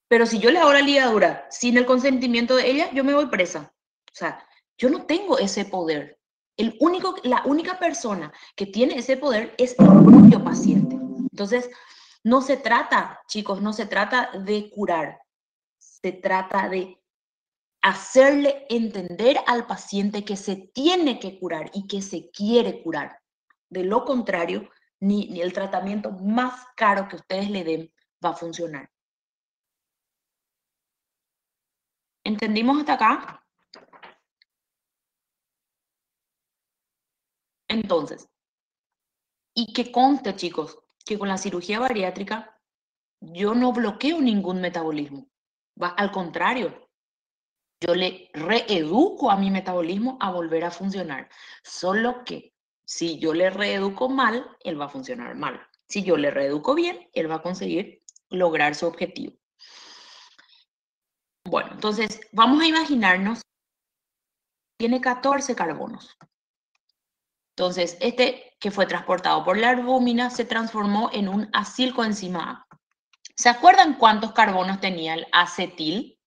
A: Pero si yo le hago la ligadura sin el consentimiento de ella, yo me voy presa. O sea, yo no tengo ese poder. La única persona que tiene ese poder es el propio paciente. Entonces, no se trata, chicos, no se trata de curar. Se trata de hacerle entender al paciente que se tiene que curar y que se quiere curar. De lo contrario, ni el tratamiento más caro que ustedes le den va a funcionar. ¿Entendimos hasta acá? Entonces, y que conste, chicos, que con la cirugía bariátrica yo no bloqueo ningún metabolismo. Al contrario, yo le reeduco a mi metabolismo a volver a funcionar. Solo que si yo le reeduco mal, él va a funcionar mal. Si yo le reeduco bien, él va a conseguir lograr su objetivo. Bueno, entonces vamos a imaginarnos, tiene 14 carbonos. Entonces, este que fue transportado por la albúmina se transformó en un acilcoenzima A. ¿Se acuerdan cuántos carbonos tenía el acetil?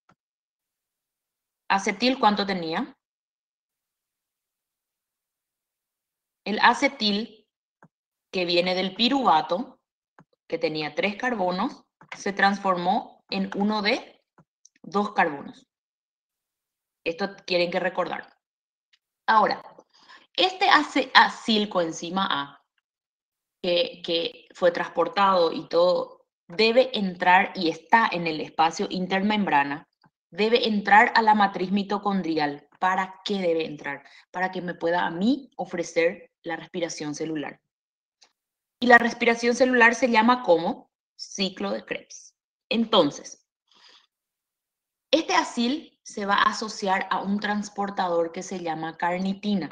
A: ¿Acetil cuánto tenía? El acetil, que viene del piruvato, que tenía 3 carbonos, se transformó en uno de 2 carbonos. Esto tienen que recordar. Ahora, este acilcoenzima A, que fue transportado y todo, debe entrar y está en el espacio intermembrana, debe entrar a la matriz mitocondrial. ¿Para qué debe entrar? Para que me pueda a mí ofrecer la respiración celular. Y la respiración celular se llama como ciclo de Krebs. Entonces, este acil se va a asociar a un transportador que se llama carnitina.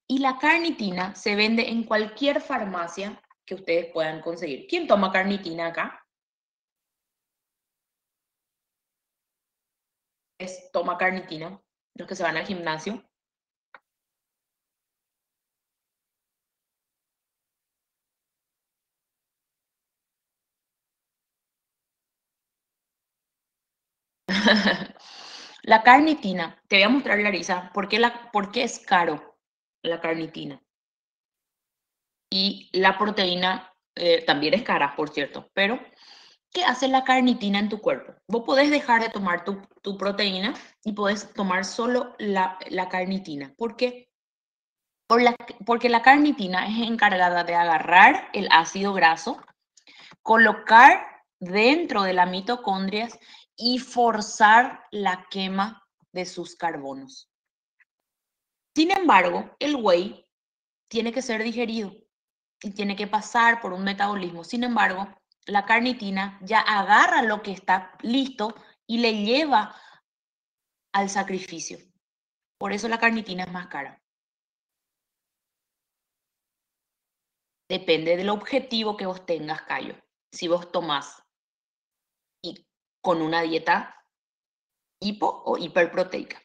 A: Y la carnitina se vende en cualquier farmacia que ustedes puedan conseguir. ¿Quién toma carnitina acá? Toma carnitina, los que se van al gimnasio. La carnitina, te voy a mostrar, Larisa, por qué es caro la carnitina. Y la proteína también es cara, por cierto, pero ¿qué hace la carnitina en tu cuerpo? Vos podés dejar de tomar tu proteína y podés tomar solo la carnitina. ¿Por qué? Porque la carnitina es encargada de agarrar el ácido graso, colocar dentro de las mitocondrias y forzar la quema de sus carbonos. Sin embargo, el whey tiene que ser digerido y tiene que pasar por un metabolismo. Sin embargo, la carnitina ya agarra lo que está listo y le lleva al sacrificio. Por eso la carnitina es más cara. Depende del objetivo que vos tengas, Cayo. Si vos tomás y con una dieta hipo o hiperproteica.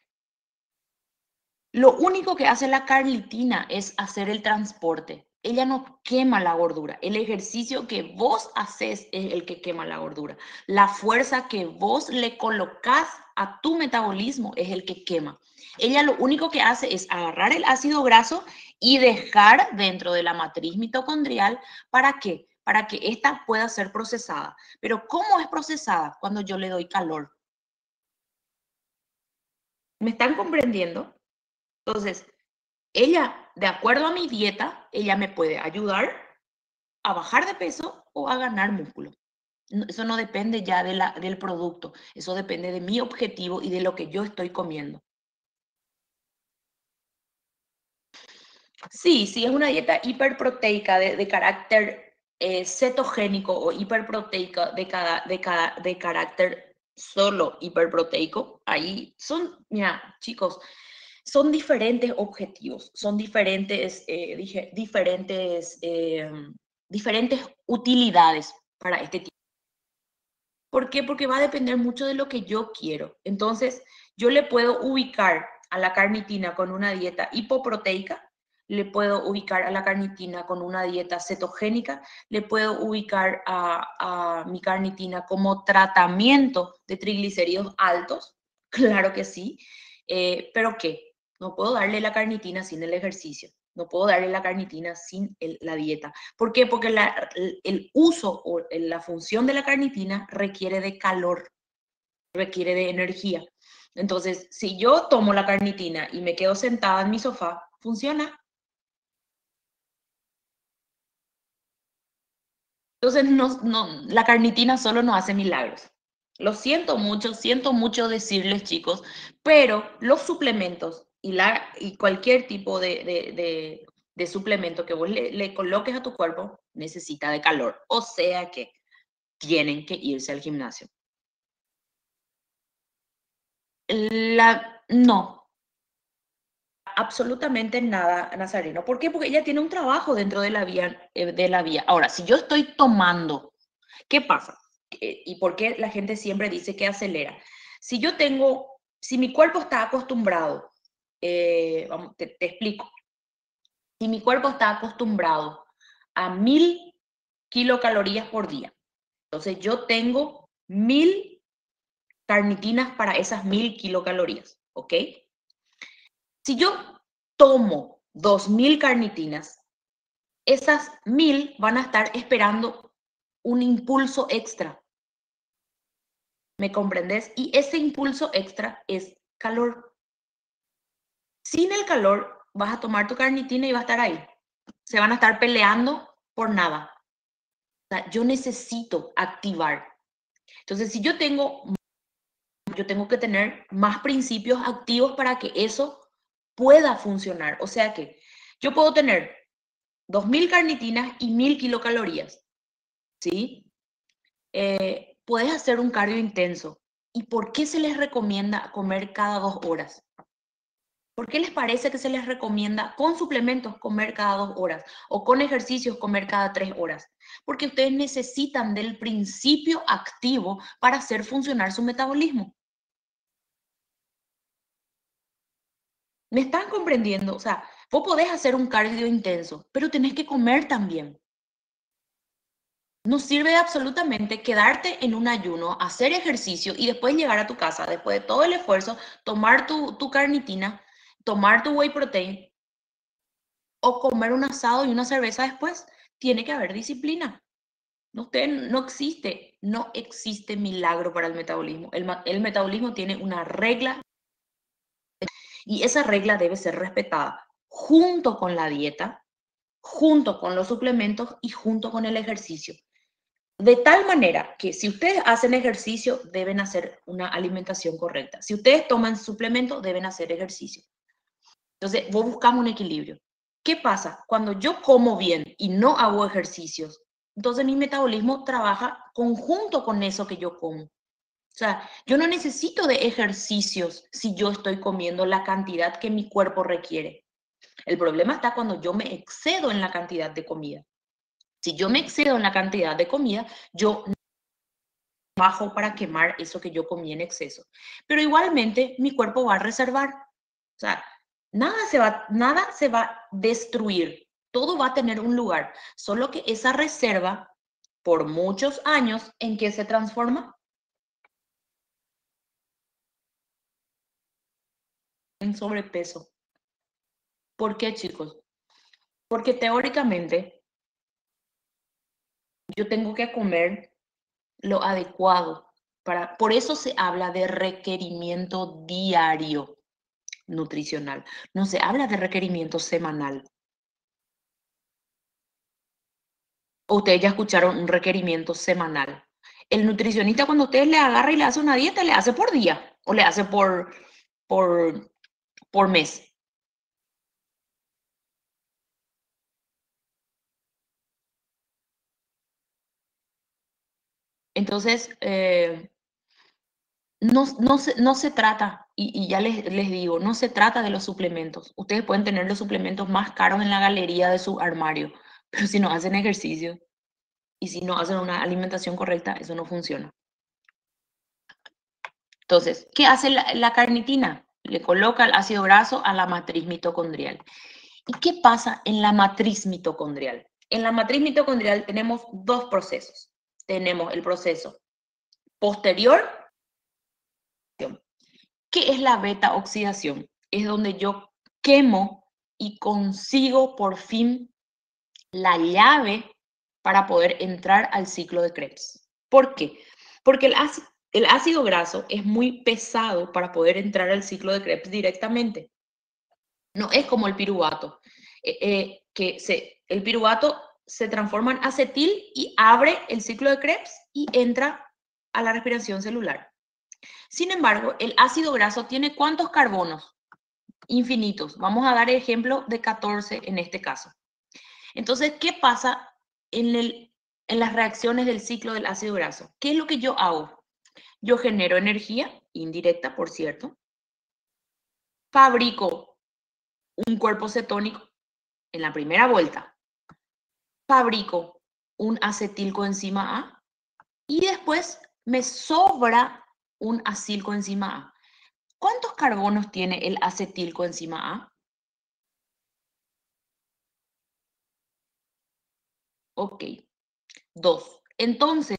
A: Lo único que hace la carnitina es hacer el transporte. Ella no quema la gordura. El ejercicio que vos haces es el que quema la gordura. La fuerza que vos le colocas a tu metabolismo es el que quema. Ella lo único que hace es agarrar el ácido graso y dejar dentro de la matriz mitocondrial. ¿Para qué? Para que ésta pueda ser procesada. Pero ¿cómo es procesada? Cuando yo le doy calor. ¿Me están comprendiendo? Entonces, ella, de acuerdo a mi dieta, ella me puede ayudar a bajar de peso o a ganar músculo. Eso no depende ya del producto, eso depende de mi objetivo y de lo que yo estoy comiendo. Sí, sí, es una dieta hiperproteica de carácter cetogénico o hiperproteica de carácter solo hiperproteico. Ahí son, mira, chicos, son diferentes objetivos, son diferentes utilidades para este tipo. ¿Por qué? Porque va a depender mucho de lo que yo quiero. Entonces, yo le puedo ubicar a la carnitina con una dieta hipoproteica le puedo ubicar a la carnitina con una dieta cetogénica, le puedo ubicar a mi carnitina como tratamiento de triglicéridos altos, claro que sí, pero ¿qué? No puedo darle la carnitina sin el ejercicio, no puedo darle la carnitina sin la dieta. ¿Por qué? Porque el uso o la función de la carnitina requiere de calor, requiere de energía. Entonces, si yo tomo la carnitina y me quedo sentada en mi sofá, ¿funciona? Entonces, la carnitina solo no hace milagros. Lo siento mucho decirles, chicos, pero los suplementos y cualquier tipo de suplemento que vos le coloques a tu cuerpo necesita de calor. O sea que tienen que irse al gimnasio. No, absolutamente nada, Nazareno. ¿Por qué? Porque ella tiene un trabajo dentro de la vía. Ahora, si yo estoy tomando, ¿qué pasa? ¿Y por qué la gente siempre dice que acelera? Si mi cuerpo está acostumbrado, te explico. Si mi cuerpo está acostumbrado a 1000 kilocalorías por día, entonces yo tengo 1000 carnitinas para esas 1000 kilocalorías, ¿ok? Si yo tomo 2000 carnitinas, esas 1000 van a estar esperando un impulso extra. ¿Me comprendes? Y ese impulso extra es calor. Sin el calor, vas a tomar tu carnitina y va a estar ahí. Se van a estar peleando por nada. O sea, yo necesito activar. Entonces, si yo tengo que tener más principios activos para que eso pueda funcionar. O sea que yo puedo tener 2000 carnitinas y 1000 kilocalorías, ¿sí? Puedes hacer un cardio intenso. ¿Y por qué se les recomienda comer cada 2 horas? ¿Por qué les parece que se les recomienda con suplementos comer cada 2 horas o con ejercicios comer cada 3 horas? Porque ustedes necesitan del principio activo para hacer funcionar su metabolismo. ¿Me están comprendiendo? O sea, vos podés hacer un cardio intenso, pero tenés que comer también. No sirve absolutamente quedarte en un ayuno, hacer ejercicio y después llegar a tu casa, después de todo el esfuerzo, tomar tu carnitina, tomar tu whey protein o comer un asado y una cerveza después. Tiene que haber disciplina. No existe milagro para el metabolismo. El metabolismo tiene una regla y esa regla debe ser respetada junto con la dieta, junto con los suplementos y junto con el ejercicio. De tal manera que si ustedes hacen ejercicio, deben hacer una alimentación correcta. Si ustedes toman suplemento, deben hacer ejercicio. Entonces, vos buscamos un equilibrio. ¿Qué pasa? Cuando yo como bien y no hago ejercicios, entonces mi metabolismo trabaja conjunto con eso que yo como. O sea, yo no necesito de ejercicios si yo estoy comiendo la cantidad que mi cuerpo requiere. El problema está cuando yo me excedo en la cantidad de comida. Si yo me excedo en la cantidad de comida, yo bajo para quemar eso que yo comí en exceso. Pero igualmente mi cuerpo va a reservar. O sea, nada se va a destruir. Todo va a tener un lugar. Solo que esa reserva, por muchos años, ¿en qué se transforma? En sobrepeso. ¿Por qué, chicos? Porque teóricamente yo tengo que comer lo adecuado. Por eso se habla de requerimiento diario nutricional. No se habla de requerimiento semanal. O ustedes ya escucharon un requerimiento semanal. El nutricionista cuando ustedes le agarra y le hace una dieta, le hace por día o le hace por, por mes. Entonces, no se trata, y ya les digo, no se trata de los suplementos. Ustedes pueden tener los suplementos más caros en la galería de su armario, pero si no hacen ejercicio y si no hacen una alimentación correcta, eso no funciona. Entonces, ¿qué hace la carnitina? Le coloca el ácido graso a la matriz mitocondrial. ¿Y qué pasa en la matriz mitocondrial? En la matriz mitocondrial tenemos dos procesos. Tenemos el proceso posterior. ¿Qué es la beta oxidación? Es donde yo quemo y consigo por fin la llave para poder entrar al ciclo de Krebs. ¿Por qué? Porque el ácido graso es muy pesado para poder entrar al ciclo de Krebs directamente. No es como el piruvato, el piruvato se transforma en acetil y abre el ciclo de Krebs y entra a la respiración celular. Sin embargo, el ácido graso tiene ¿cuántos carbonos? Infinitos. Vamos a dar el ejemplo de 14 en este caso. Entonces, ¿qué pasa en las reacciones del ciclo del ácido graso? ¿Qué es lo que yo hago? Yo genero energía, indirecta, por cierto. Fabrico un cuerpo cetónico en la primera vuelta. Fabrico un acetilcoenzima A y después me sobra un acilcoenzima A. ¿Cuántos carbonos tiene el acetilcoenzima A? Ok, 2. Entonces,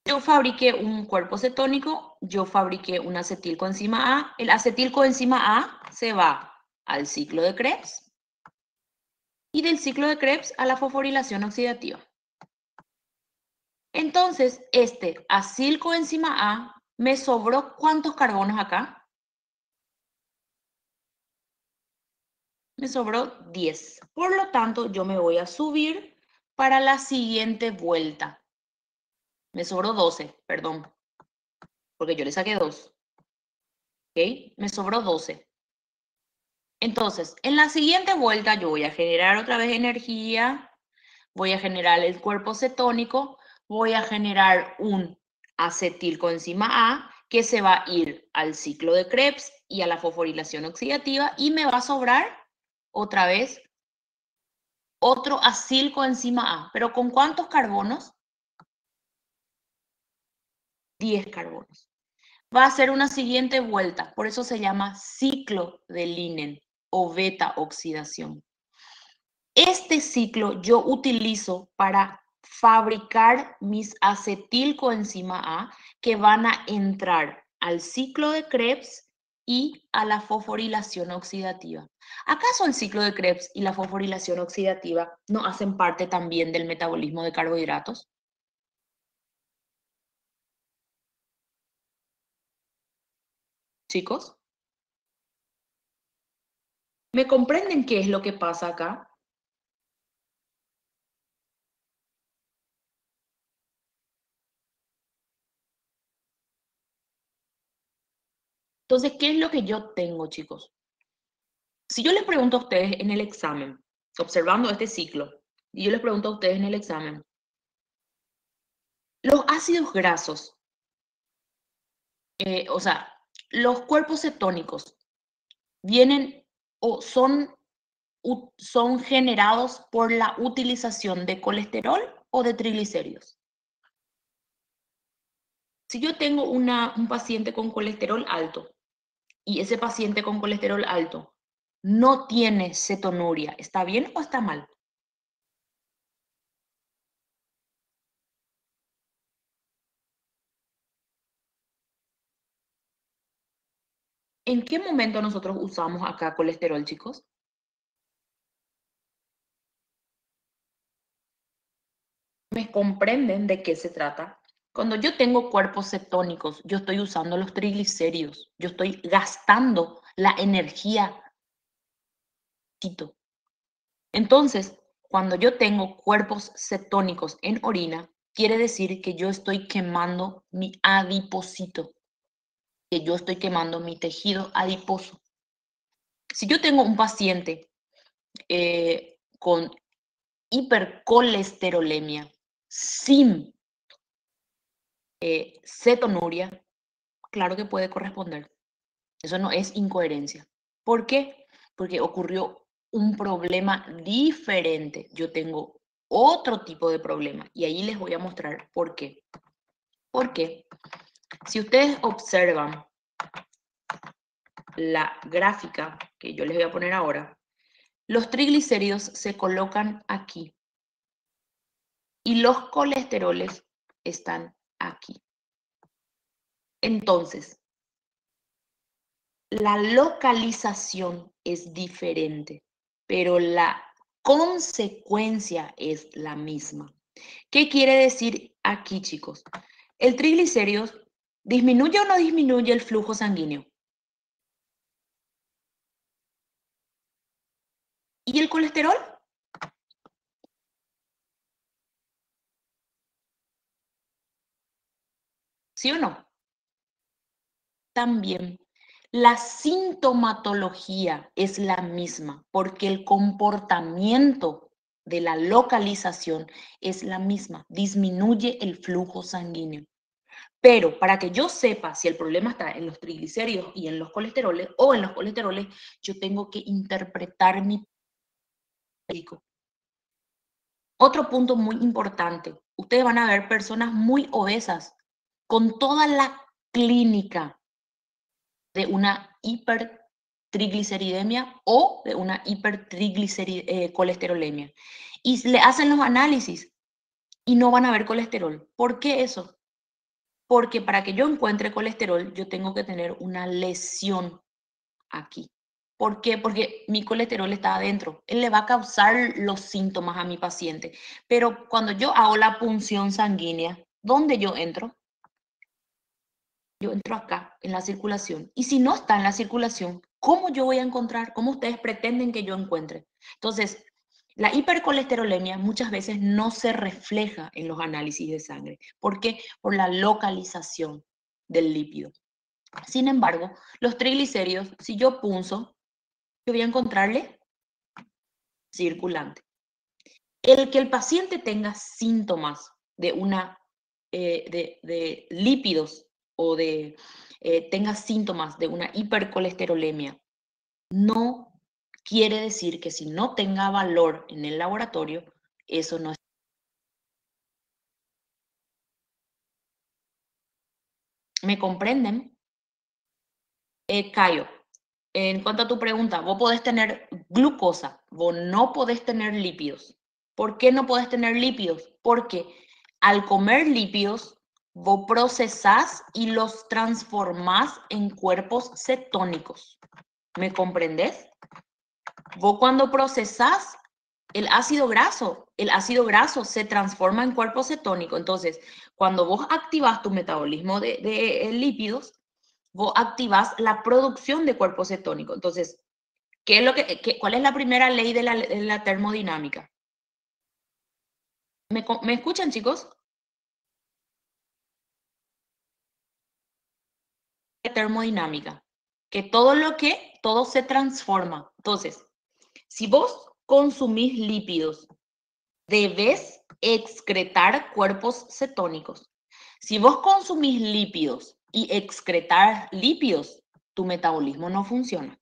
A: yo fabriqué un cuerpo cetónico, yo fabriqué un acetilcoenzima A. El acetilcoenzima A se va al ciclo de Krebs y del ciclo de Krebs a la fosforilación oxidativa. Entonces, este acilcoenzima A me sobró ¿cuántos carbonos acá? Me sobró 10. Por lo tanto, yo me voy a subir para la siguiente vuelta. Me sobró 12, perdón, porque yo le saqué 2. ¿Ok? Me sobró 12. Entonces, en la siguiente vuelta yo voy a generar otra vez energía, voy a generar el cuerpo cetónico, voy a generar un acetilcoenzima A que se va a ir al ciclo de Krebs y a la fosforilación oxidativa y me va a sobrar otra vez otro acilcoenzima A. ¿Pero con cuántos carbonos? 10 carbonos. Va a ser una siguiente vuelta, por eso se llama ciclo de Linen o beta oxidación. Este ciclo yo utilizo para fabricar mis acetilcoenzima A que van a entrar al ciclo de Krebs y a la fosforilación oxidativa. ¿Acaso el ciclo de Krebs y la fosforilación oxidativa no hacen parte también del metabolismo de carbohidratos? Chicos, ¿me comprenden qué es lo que pasa acá? Entonces, ¿qué es lo que yo tengo, chicos? Si yo les pregunto a ustedes en el examen, observando este ciclo, y yo les pregunto a ustedes en el examen, los ácidos grasos, o sea, los cuerpos cetónicos, vienen o son generados por la utilización de colesterol o de triglicéridos. Si yo tengo un paciente con colesterol alto y ese paciente con colesterol alto no tiene cetonuria, ¿está bien o está mal? ¿En qué momento nosotros usamos acá colesterol, chicos? ¿Me comprenden de qué se trata? Cuando yo tengo cuerpos cetónicos, yo estoy usando los triglicéridos, yo estoy gastando la energía. Entonces, cuando yo tengo cuerpos cetónicos en orina, quiere decir que yo estoy quemando mi adipocito, que yo estoy quemando mi tejido adiposo. Si yo tengo un paciente con hipercolesterolemia sin cetonuria, claro que puede corresponder. Eso no es incoherencia. ¿Por qué? Porque ocurrió un problema diferente. Yo tengo otro tipo de problema y ahí les voy a mostrar por qué. Porque si ustedes observan la gráfica que yo les voy a poner ahora, Los triglicéridos se colocan aquí y los colesteroles están aquí. Entonces, la localización es diferente, pero la consecuencia es la misma. ¿Qué quiere decir aquí, chicos? ¿El triglicéridos disminuye o no disminuye el flujo sanguíneo? ¿Y el colesterol? ¿Sí o no? También. La sintomatología es la misma porque el comportamiento de la localización es la misma, disminuye el flujo sanguíneo. Pero para que yo sepa si el problema está en los triglicéridos y en los colesteroles o en los colesteroles, yo tengo que interpretar mi médico. Otro punto muy importante, ustedes van a ver personas muy obesas con toda la clínica de una hipertrigliceridemia o de una hipercolesterol. Y le hacen los análisis y no van a ver colesterol. ¿Por qué eso? Porque para que yo encuentre colesterol, yo tengo que tener una lesión aquí. ¿Por qué? Porque mi colesterol está adentro. Él le va a causar los síntomas a mi paciente. Pero cuando yo hago la punción sanguínea, ¿dónde yo entro? Yo entro acá, en la circulación. Y si no está en la circulación, ¿cómo yo voy a encontrar? ¿Cómo ustedes pretenden que yo encuentre? Entonces, la hipercolesterolemia muchas veces no se refleja en los análisis de sangre. ¿Por qué? Por la localización del lípido. Sin embargo, los triglicéridos, si yo punzo, yo voy a encontrarle circulante. El que el paciente tenga síntomas de una de lípidos o de tenga síntomas de una hipercolesterolemia, no quiere decir que si no tenga valor en el laboratorio, eso no es. ¿Me comprenden? Cayo, en cuanto a tu pregunta, vos podés tener glucosa, vos no podés tener lípidos. ¿Por qué no podés tener lípidos? Porque al comer lípidos, vos procesás y los transformás en cuerpos cetónicos. ¿Me comprendés? Vos cuando procesás el ácido graso se transforma en cuerpo cetónico. Entonces, cuando vos activás tu metabolismo de lípidos, vos activás la producción de cuerpo cetónico. Entonces, ¿cuál es la primera ley de la termodinámica? ¿Me escuchan, chicos? Termodinámica, que todo se transforma. Entonces, si vos consumís lípidos, debes excretar cuerpos cetónicos. Si vos consumís lípidos y excretar lípidos, tu metabolismo no funciona.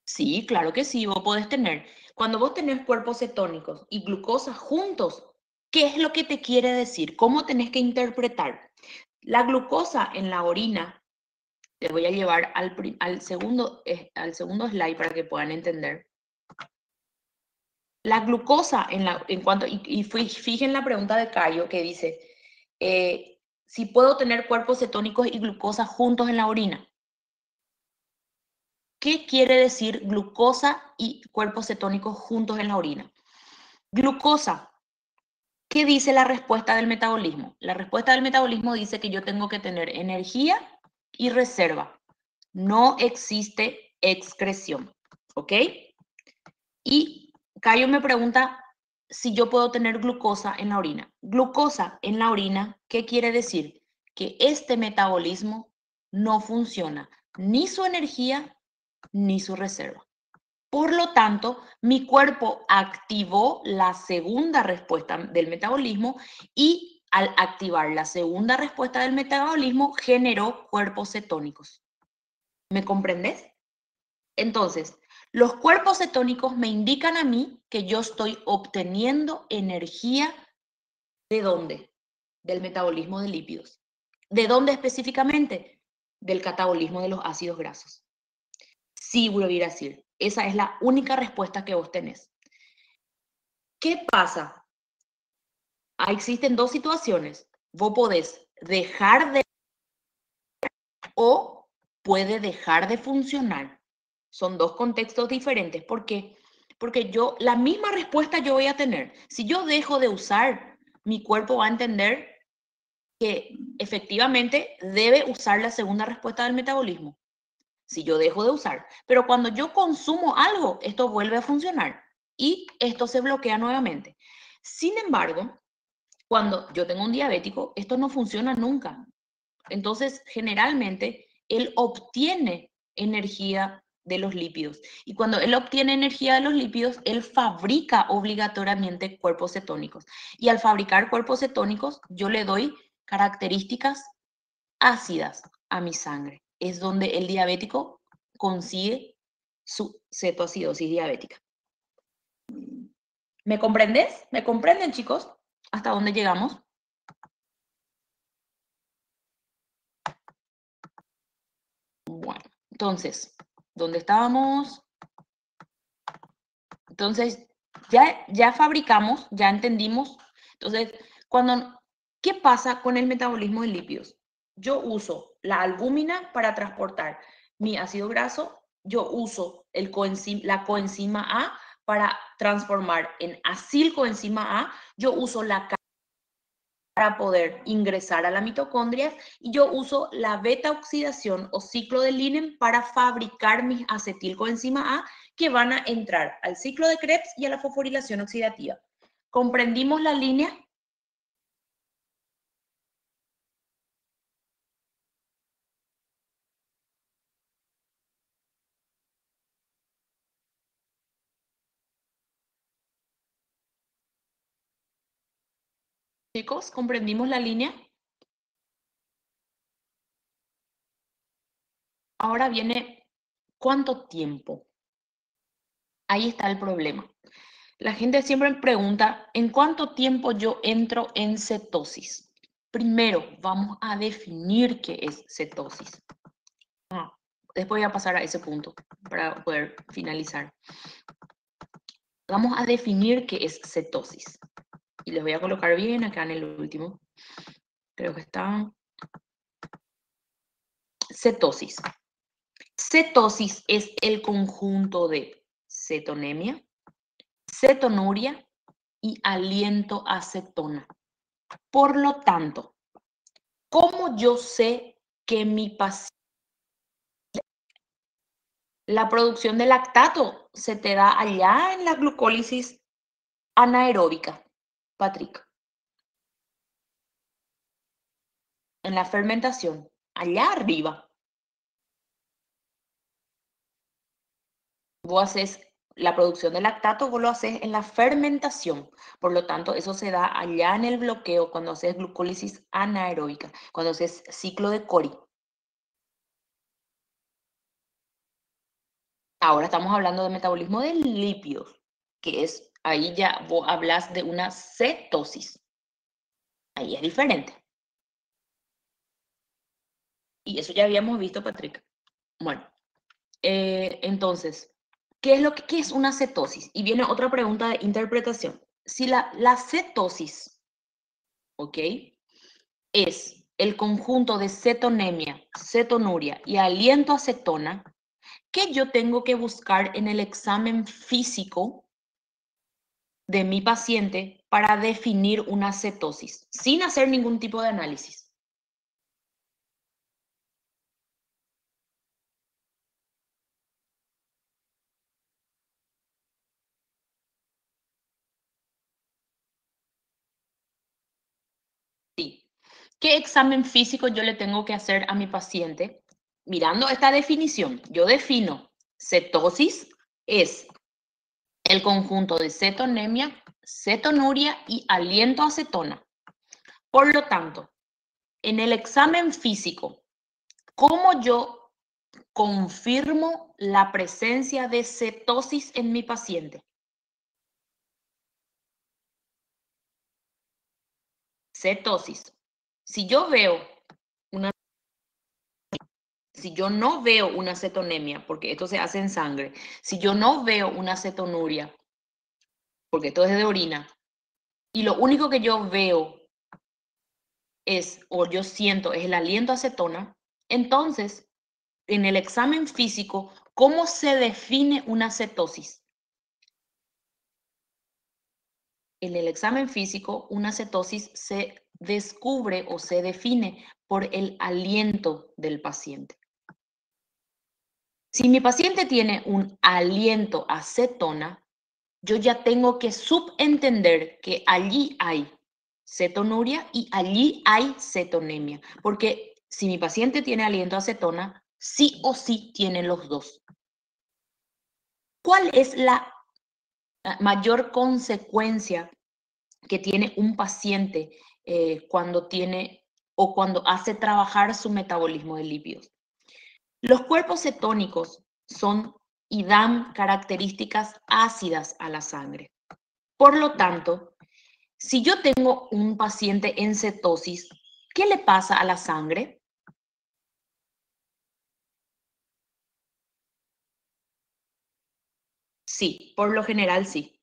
A: Sí, claro que sí, vos podés tener. Cuando vos tenés cuerpos cetónicos y glucosa juntos, ¿qué es lo que te quiere decir? ¿Cómo tenés que interpretar? La glucosa en la orina, te voy a llevar al segundo slide para que puedan entender. La glucosa fijen la pregunta de Cayo que dice, si puedo tener cuerpos cetónicos y glucosa juntos en la orina. ¿Qué quiere decir glucosa y cuerpos cetónicos juntos en la orina? Glucosa. ¿Qué dice la respuesta del metabolismo? La respuesta del metabolismo dice que yo tengo que tener energía y reserva. No existe excreción, ¿ok? Y Cayo me pregunta si yo puedo tener glucosa en la orina. Glucosa en la orina, ¿qué quiere decir? Que este metabolismo no funciona, ni su energía ni su reserva. Por lo tanto, mi cuerpo activó la segunda respuesta del metabolismo y al activar la segunda respuesta del metabolismo generó cuerpos cetónicos. ¿Me comprendes? Entonces, los cuerpos cetónicos me indican a mí que yo estoy obteniendo energía. ¿De dónde? Del metabolismo de lípidos. ¿De dónde específicamente? Del catabolismo de los ácidos grasos. Sí, Burobirasir. Esa es la única respuesta que vos tenés. ¿Qué pasa? Existen dos situaciones. Vos podés dejar de o puede dejar de funcionar. Son dos contextos diferentes. ¿Por qué? Porque la misma respuesta yo voy a tener. Si yo dejo de usar, mi cuerpo va a entender que efectivamente debe usar la segunda respuesta del metabolismo. Si yo dejo de usar. Pero cuando yo consumo algo, esto vuelve a funcionar y esto se bloquea nuevamente. Sin embargo, cuando yo tengo un diabético, esto no funciona nunca. Entonces, generalmente, él obtiene energía de los lípidos. Y cuando él obtiene energía de los lípidos, él fabrica obligatoriamente cuerpos cetónicos. Y al fabricar cuerpos cetónicos, yo le doy características ácidas a mi sangre. Es donde el diabético consigue su cetoacidosis diabética. ¿Me comprendes? ¿Me comprenden, chicos? ¿Hasta dónde llegamos? Bueno, entonces, ¿dónde estábamos? Entonces, ya fabricamos, ya entendimos. Entonces, ¿qué pasa con el metabolismo de lípidos? Yo uso la albúmina para transportar mi ácido graso, yo uso la coenzima A para transformar en acilcoenzima A, yo uso la para poder ingresar a la mitocondria y yo uso la beta oxidación o ciclo de Linen para fabricar mis acetilcoenzima A que van a entrar al ciclo de Krebs y a la fosforilación oxidativa. ¿Comprendimos la línea? Chicos, ¿comprendimos la línea? Ahora viene, ¿cuánto tiempo? Ahí está el problema. La gente siempre me pregunta, ¿en cuánto tiempo yo entro en cetosis? Primero, vamos a definir qué es cetosis. Después voy a pasar a ese punto para poder finalizar. Vamos a definir qué es cetosis. Y les voy a colocar bien acá en el último. Creo que está. Cetosis. Cetosis es el conjunto de cetonemia, cetonuria y aliento a cetona. Por lo tanto, ¿cómo yo sé que mi paciente, la producción de lactato se te da allá en la glucólisis anaeróbica, Patrick? En la fermentación, allá arriba. Vos haces la producción de lactato, vos lo haces en la fermentación. Por lo tanto, eso se da allá en el bloqueo cuando haces glucólisis anaeróbica, cuando haces ciclo de Cori. Ahora estamos hablando de metabolismo de lípidos, que es, ahí ya vos hablas de una cetosis. Ahí es diferente. Y eso ya habíamos visto, Patrick. Bueno, entonces, ¿qué es una cetosis? Y viene otra pregunta de interpretación. Si la cetosis, ¿ok? Es el conjunto de cetonemia, cetonuria y aliento a cetona que yo tengo que buscar en el examen físico de mi paciente para definir una cetosis, sin hacer ningún tipo de análisis. Sí. ¿Qué examen físico yo le tengo que hacer a mi paciente? Mirando esta definición, yo defino cetosis es el conjunto de cetonemia, cetonuria y aliento a cetona. Por lo tanto, en el examen físico, ¿cómo yo confirmo la presencia de cetosis en mi paciente? Cetosis. Si yo veo una si yo no veo una cetonemia, porque esto se hace en sangre, si yo no veo una cetonuria, porque esto es de orina, y lo único que yo veo o yo siento, es el aliento a acetona, entonces, en el examen físico, ¿cómo se define una cetosis? En el examen físico, una cetosis se descubre o se define por el aliento del paciente. Si mi paciente tiene un aliento a cetona, yo ya tengo que subentender que allí hay cetonuria y allí hay cetonemia, porque si mi paciente tiene aliento a acetona, sí o sí tiene los dos. ¿Cuál es la mayor consecuencia que tiene un paciente cuando tiene o cuando hace trabajar su metabolismo de lípidos? Los cuerpos cetónicos son y dan características ácidas a la sangre. Por lo tanto, si yo tengo un paciente en cetosis, ¿qué le pasa a la sangre? Sí, por lo general sí.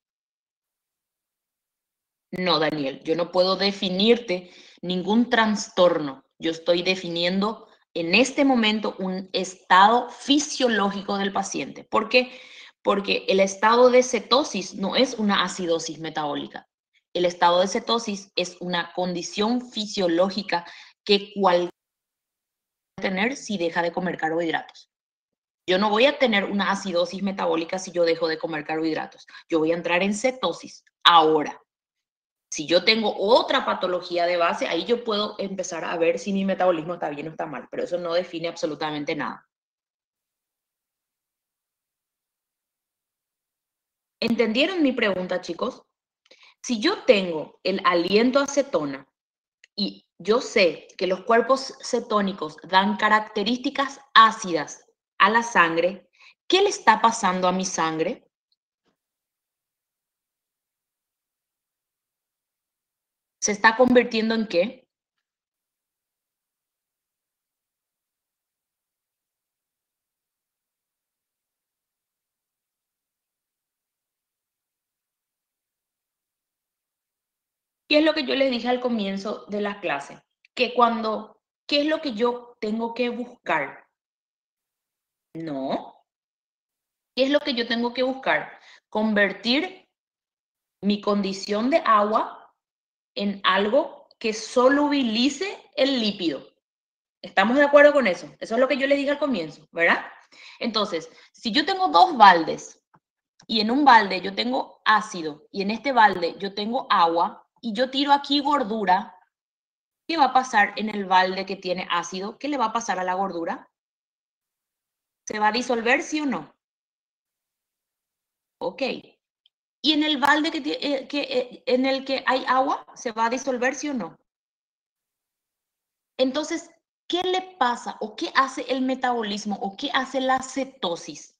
A: No, Daniel, yo no puedo definirte ningún trastorno. Yo estoy definiendo en este momento un estado fisiológico del paciente. ¿Por qué? Porque el estado de cetosis no es una acidosis metabólica. El estado de cetosis es una condición fisiológica que cualquiera puede tener si deja de comer carbohidratos. Yo no voy a tener una acidosis metabólica si yo dejo de comer carbohidratos. Yo voy a entrar en cetosis ahora. Si yo tengo otra patología de base, ahí yo puedo empezar a ver si mi metabolismo está bien o está mal, pero eso no define absolutamente nada. ¿Entendieron mi pregunta, chicos? Si yo tengo el aliento a acetona y yo sé que los cuerpos cetónicos dan características ácidas a la sangre, ¿qué le está pasando a mi sangre? ¿Se está convirtiendo en qué? ¿Qué es lo que yo les dije al comienzo de la clase? ¿Qué es lo que yo tengo que buscar? No. ¿Qué es lo que yo tengo que buscar? Convertir mi condición de agua en algo que solubilice el lípido. ¿Estamos de acuerdo con eso? Eso es lo que yo les dije al comienzo, ¿verdad? Entonces, si yo tengo dos baldes y en un balde yo tengo ácido y en este balde yo tengo agua y yo tiro aquí gordura, ¿qué va a pasar en el balde que tiene ácido? ¿Qué le va a pasar a la gordura? ¿Se va a disolver, sí o no? Ok. Y en el balde en el que hay agua, ¿se va a disolver, sí o no? Entonces, ¿qué le pasa o qué hace el metabolismo o qué hace la cetosis?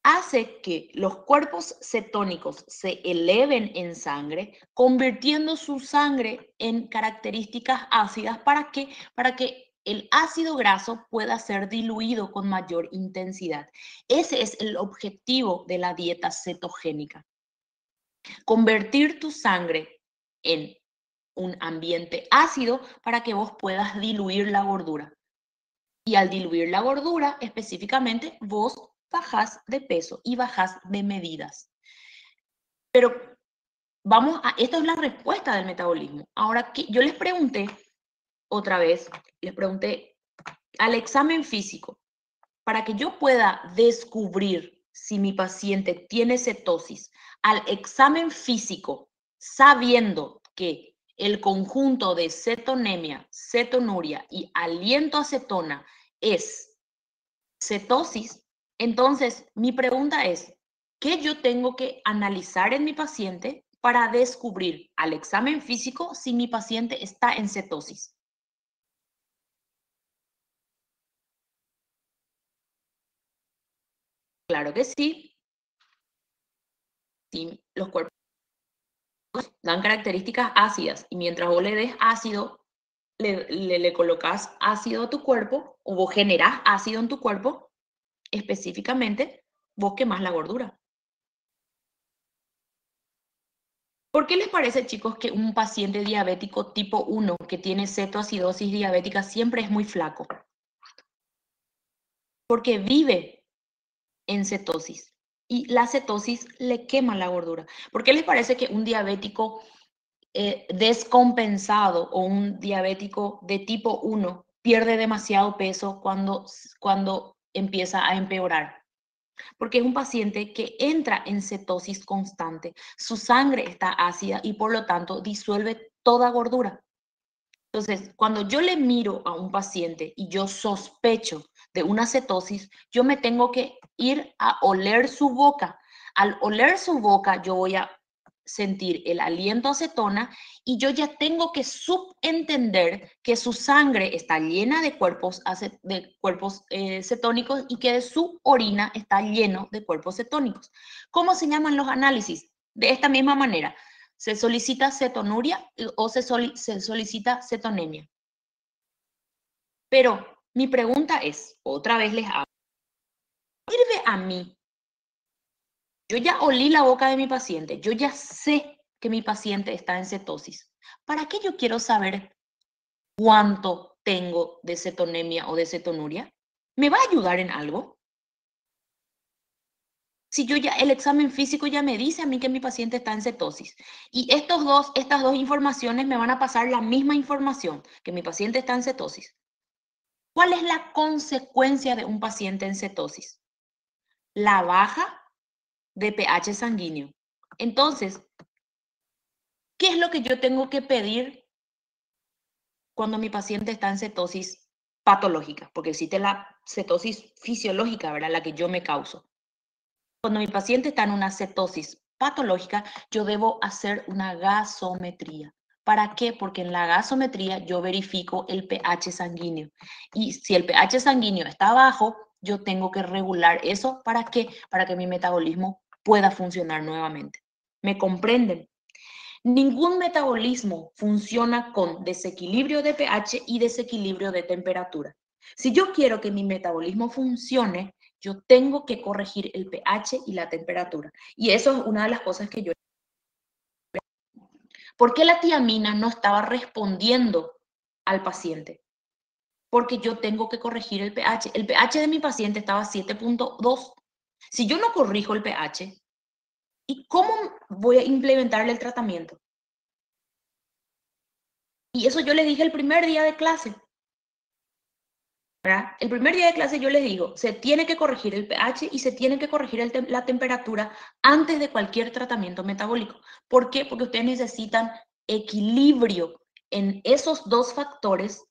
A: Hace que los cuerpos cetónicos se eleven en sangre, convirtiendo su sangre en características ácidas para que el ácido graso pueda ser diluido con mayor intensidad. Ese es el objetivo de la dieta cetogénica. Convertir tu sangre en un ambiente ácido para que vos puedas diluir la gordura. Y al diluir la gordura, específicamente, vos bajás de peso y bajás de medidas. Pero esta es la respuesta del metabolismo. Ahora, yo les pregunté otra vez, les pregunté al examen físico, para que yo pueda descubrir si mi paciente tiene cetosis, al examen físico, sabiendo que el conjunto de cetonemia, cetonuria y aliento a acetona es cetosis, entonces mi pregunta es, ¿qué yo tengo que analizar en mi paciente para descubrir al examen físico si mi paciente está en cetosis? Claro que sí. Si los cuerpos dan características ácidas y mientras vos le des ácido, le colocas ácido a tu cuerpo o vos generás ácido en tu cuerpo, específicamente, vos quemás la gordura. ¿Por qué les parece, chicos, que un paciente diabético tipo 1 que tiene cetoacidosis diabética siempre es muy flaco? Porque vive en cetosis y la cetosis le quema la gordura. ¿Por qué les parece que un diabético descompensado o un diabético de tipo 1 pierde demasiado peso cuando empieza a empeorar? Porque es un paciente que entra en cetosis constante, su sangre está ácida y por lo tanto disuelve toda gordura. Entonces, cuando yo le miro a un paciente y yo sospecho de una cetosis, yo me tengo que ir a oler su boca. Al oler su boca, yo voy a sentir el aliento a acetona y yo ya tengo que subentender que su sangre está llena de cuerpos cetónicos y que de su orina está lleno de cuerpos cetónicos. ¿Cómo se llaman los análisis? De esta misma manera. Se solicita cetonuria o se solicita cetonemia. Pero mi pregunta es, otra vez les hablo, ¿sirve a mí? Yo ya olí la boca de mi paciente, yo ya sé que mi paciente está en cetosis. ¿Para qué yo quiero saber cuánto tengo de cetonemia o de cetonuria? ¿Me va a ayudar en algo? Si yo ya, el examen físico ya me dice a mí que mi paciente está en cetosis y estas dos informaciones me van a pasar la misma información, que mi paciente está en cetosis. ¿Cuál es la consecuencia de un paciente en cetosis? La baja de pH sanguíneo. Entonces, ¿qué es lo que yo tengo que pedir cuando mi paciente está en cetosis patológica? Porque existe la cetosis fisiológica, ¿verdad? La que yo me causo. Cuando mi paciente está en una cetosis patológica, yo debo hacer una gasometría. ¿Para qué? Porque en la gasometría yo verifico el pH sanguíneo. Y si el pH sanguíneo está bajo, yo tengo que regular eso. ¿Para qué? Para que mi metabolismo pueda funcionar nuevamente. ¿Me comprenden? Ningún metabolismo funciona con desequilibrio de pH y desequilibrio de temperatura. Si yo quiero que mi metabolismo funcione, yo tengo que corregir el pH y la temperatura. Y eso es una de las cosas que yo... ¿Por qué la tiamina no estaba respondiendo al paciente? Porque yo tengo que corregir el pH. El pH de mi paciente estaba 7.2. Si yo no corrijo el pH, ¿y cómo voy a implementarle el tratamiento? Y eso yo les dije el primer día de clase. ¿Verdad? El primer día de clase yo les digo, se tiene que corregir el pH y se tiene que corregir la temperatura antes de cualquier tratamiento metabólico. ¿Por qué? Porque ustedes necesitan equilibrio en esos dos factores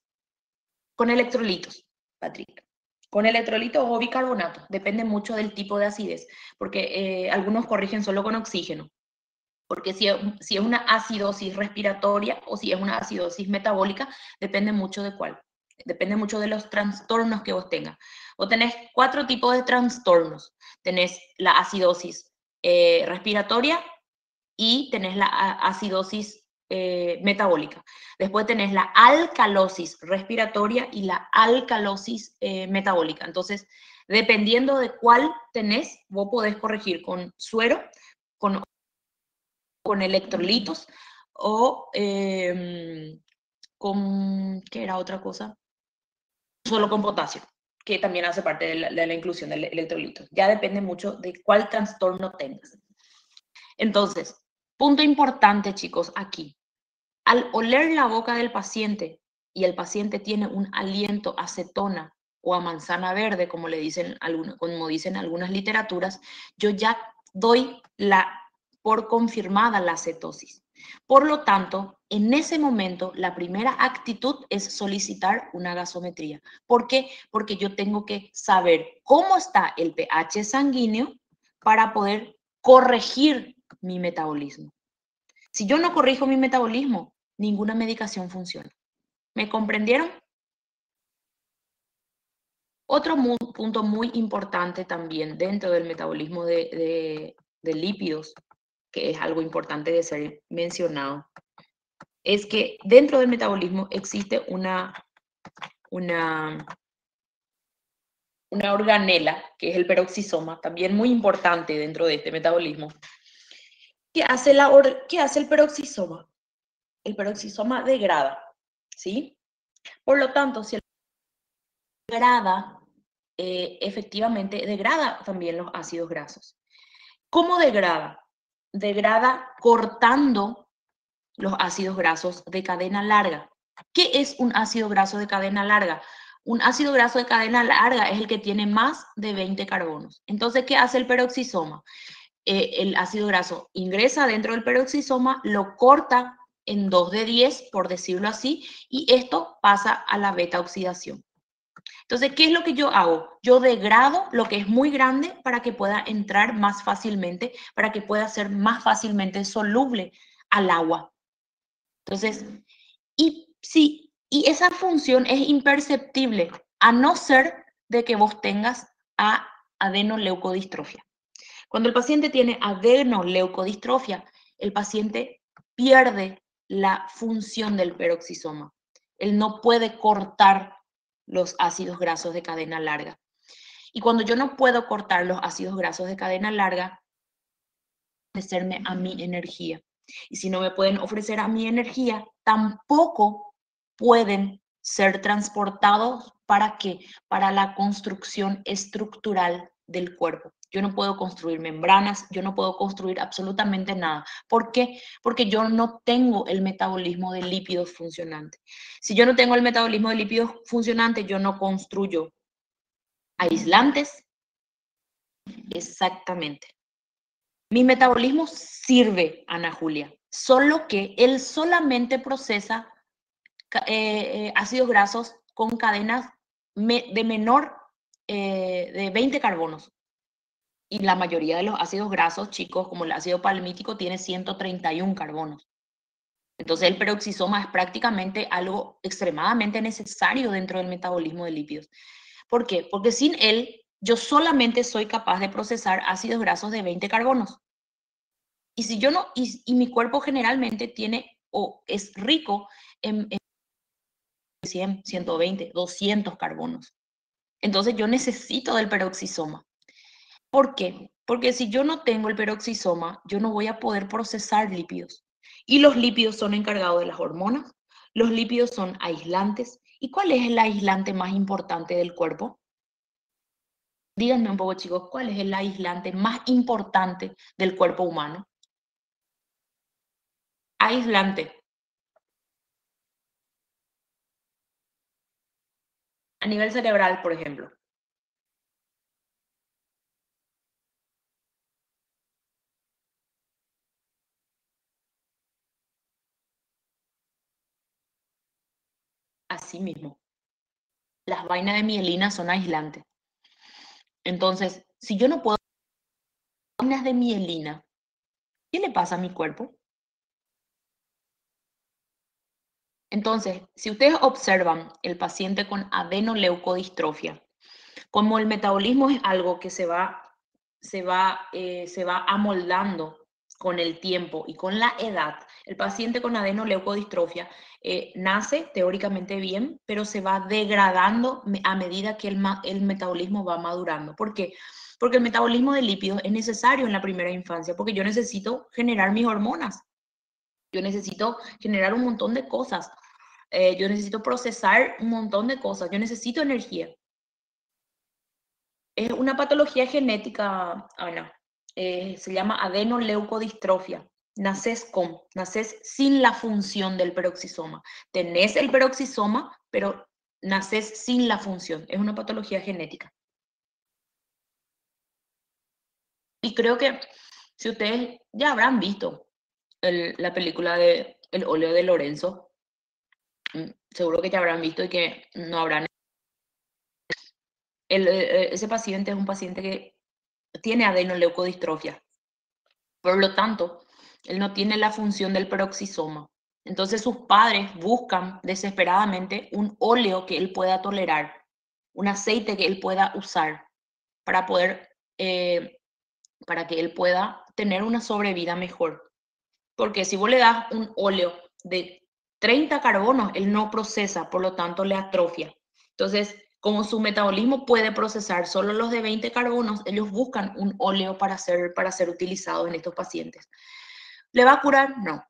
A: con electrolitos, Patrick. Con electrolitos o bicarbonato, depende mucho del tipo de acidez, porque algunos corrigen solo con oxígeno. Porque si es una acidosis respiratoria o si es una acidosis metabólica, depende mucho de cuál. Depende mucho de los trastornos que vos tengas. Vos tenés 4 tipos de trastornos. Tenés la acidosis respiratoria y tenés la acidosis metabólica. Después tenés la alcalosis respiratoria y la alcalosis metabólica. Entonces, dependiendo de cuál tenés, vos podés corregir con suero, con electrolitos o con, ¿qué era otra cosa? Solo con potasio, que también hace parte de la inclusión del electrolito. Ya depende mucho de cuál trastorno tengas. Entonces, punto importante, chicos, aquí. Al oler la boca del paciente y el paciente tiene un aliento a acetona o a manzana verde, como dicen algunas literaturas, yo ya doy por confirmada la cetosis. Por lo tanto, en ese momento, la primera actitud es solicitar una gasometría. ¿Por qué? Porque yo tengo que saber cómo está el pH sanguíneo para poder corregir mi metabolismo. Si yo no corrijo mi metabolismo, ninguna medicación funciona. ¿Me comprendieron? Otro punto muy importante también dentro del metabolismo de lípidos, que es algo importante de ser mencionado, es que dentro del metabolismo existe una organela, que es el peroxisoma, también muy importante dentro de este metabolismo. ¿Qué hace el peroxisoma? El peroxisoma degrada, ¿sí? Por lo tanto, si el degrada, efectivamente degrada también los ácidos grasos. ¿Cómo degrada? Degrada cortando los ácidos grasos de cadena larga. ¿Qué es un ácido graso de cadena larga? Un ácido graso de cadena larga es el que tiene más de 20 carbonos. Entonces, ¿qué hace el peroxisoma? El ácido graso ingresa dentro del peroxisoma, lo corta en 2 de 10, por decirlo así, y esto pasa a la beta oxidación. Entonces, ¿qué es lo que yo hago? Yo degrado lo que es muy grande para que pueda entrar más fácilmente, para que pueda ser más fácilmente soluble al agua. Entonces, y esa función es imperceptible, a no ser de que vos tengas adenoleucodistrofia. Cuando el paciente tiene adenoleucodistrofia, el paciente pierde la función del peroxisoma. Él no puede cortar los ácidos grasos de cadena larga. Y cuando yo no puedo cortar los ácidos grasos de cadena larga, ofrecerme a mi energía. Y si no me pueden ofrecer a mi energía, tampoco pueden ser transportados ¿para qué? Para la construcción estructural del cuerpo. Yo no puedo construir membranas, yo no puedo construir absolutamente nada. ¿Por qué? Porque yo no tengo el metabolismo de lípidos funcionante. Si yo no tengo el metabolismo de lípidos funcionante, yo no construyo aislantes. Exactamente. Mi metabolismo sirve, Ana Julia, solo que él solamente procesa ácidos grasos con cadenas de menor de 20 carbonos. Y la mayoría de los ácidos grasos, chicos, como el ácido palmítico, tiene 131 carbonos. Entonces el peroxisoma es prácticamente algo extremadamente necesario dentro del metabolismo de lípidos. ¿Por qué? Porque sin él yo solamente soy capaz de procesar ácidos grasos de 20 carbonos. Y si yo no, y mi cuerpo generalmente tiene o es rico en 100, 120, 200 carbonos. Entonces yo necesito del peroxisoma. ¿Por qué? Porque si yo no tengo el peroxisoma, yo no voy a poder procesar lípidos. Y los lípidos son encargados de las hormonas, los lípidos son aislantes. ¿Y cuál es el aislante más importante del cuerpo? Díganme un poco, chicos, ¿cuál es el aislante más importante del cuerpo humano? Aislante. A nivel cerebral, por ejemplo. Así mismo. Las vainas de mielina son aislantes. Entonces, si yo no puedo vainas de mielina, ¿qué le pasa a mi cuerpo? Entonces, si ustedes observan el paciente con adenoleucodistrofia, como el metabolismo es algo que se va amoldando con el tiempo y con la edad, el paciente con adenoleucodistrofia nace teóricamente bien, pero se va degradando a medida que el metabolismo va madurando. ¿Por qué? Porque el metabolismo de lípidos es necesario en la primera infancia, porque yo necesito generar mis hormonas, yo necesito generar un montón de cosas, yo necesito procesar un montón de cosas, yo necesito energía. Es una patología genética, Ana. Se llama adenoleucodistrofia. Naces sin la función del peroxisoma. Tenés el peroxisoma, pero naces sin la función. Es una patología genética. Y creo que si ustedes ya habrán visto la película de El óleo de Lorenzo, seguro que ya habrán visto y que no habrán. Ese paciente es un paciente que tiene adenoleucodistrofia. Por lo tanto, él no tiene la función del peroxisoma. Entonces sus padres buscan desesperadamente un óleo que él pueda tolerar, un aceite que él pueda usar para poder, para que él pueda tener una sobrevida mejor. Porque si vos le das un óleo de 30 carbonos él no procesa, por lo tanto le atrofia. Entonces, como su metabolismo puede procesar solo los de 20 carbonos, ellos buscan un óleo para ser utilizado en estos pacientes. ¿Le va a curar? No.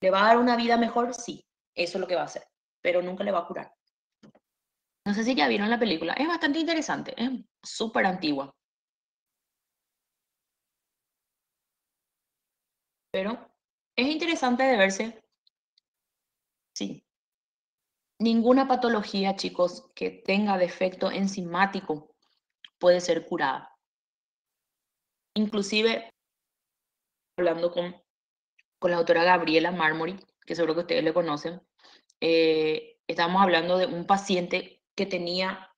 A: ¿Le va a dar una vida mejor? Sí. Eso es lo que va a hacer, pero nunca le va a curar. No sé si ya vieron la película. Es bastante interesante, es súper antigua. Pero es interesante de verse. Sí. Ninguna patología, chicos, que tenga defecto enzimático puede ser curada. Inclusive, hablando con la doctora Gabriela Marmori, que seguro que ustedes le conocen, estábamos hablando de un paciente que tenía,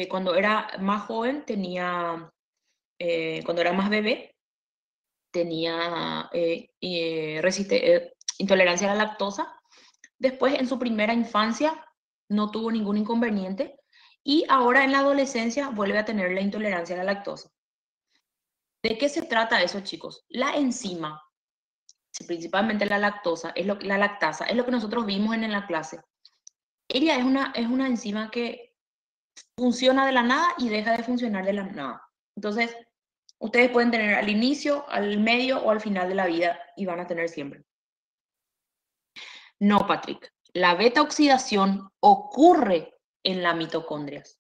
A: cuando era más joven, cuando era más bebé, tenía intolerancia a la lactosa. Después, en su primera infancia, no tuvo ningún inconveniente y ahora en la adolescencia vuelve a tener la intolerancia a la lactosa. ¿De qué se trata eso, chicos? La enzima, principalmente la lactasa, es lo que nosotros vimos en la clase. Ella es una enzima que funciona de la nada y deja de funcionar de la nada. Entonces, ustedes pueden tener al inicio, al medio o al final de la vida y van a tener siempre. No, Patrick. La beta oxidación ocurre en las mitocondrias.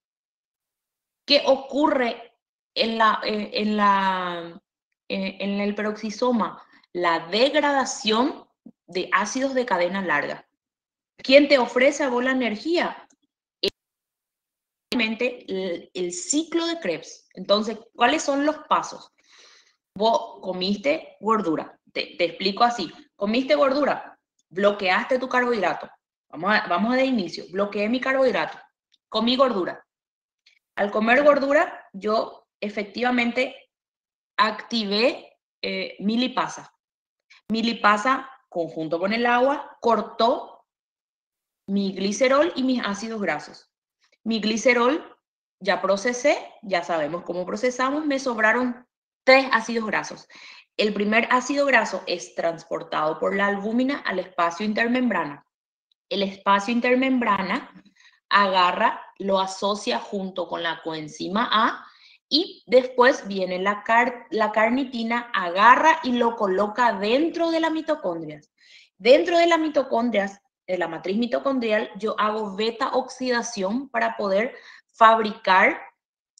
A: ¿Qué ocurre en el peroxisoma? La degradación de ácidos de cadena larga. ¿Quién te ofrece a vos la energía? El ciclo de Krebs. Entonces, ¿cuáles son los pasos? Vos comiste gordura. Te explico así. Comiste gordura, bloqueaste tu carbohidrato. Vamos de inicio. Bloqueé mi carbohidrato. Comí gordura. Al comer gordura, yo efectivamente activé mi lipasa. Mi lipasa, conjunto con el agua, cortó mi glicerol y mis ácidos grasos. Mi glicerol ya procesé, ya sabemos cómo procesamos, me sobraron 3 ácidos grasos. El primer ácido graso es transportado por la albúmina al espacio intermembrana. El espacio intermembrana agarra, lo asocia junto con la coenzima A y después viene la carnitina, agarra y lo coloca dentro de las mitocondrias. Dentro de las mitocondrias, de la matriz mitocondrial, yo hago beta oxidación para poder fabricar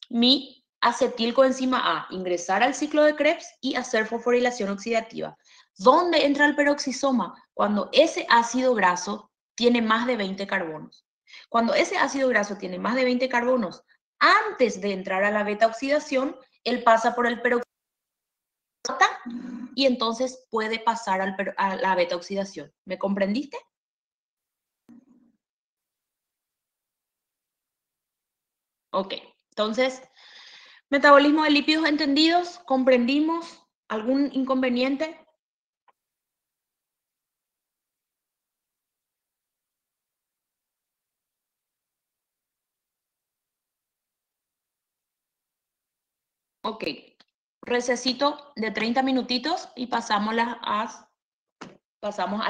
A: mi acetilcoenzima A, ingresar al ciclo de Krebs y hacer fosforilación oxidativa. ¿Dónde entra el peroxisoma? Cuando ese ácido graso tiene más de 20 carbonos. Cuando ese ácido graso tiene más de 20 carbonos, antes de entrar a la beta oxidación, él pasa por el peroxisoma y entonces puede pasar a la beta oxidación. ¿Me comprendiste? Ok, entonces, metabolismo de lípidos entendidos, comprendimos. ¿Algún inconveniente? Ok, recesito de 30 minutitos y pasamos a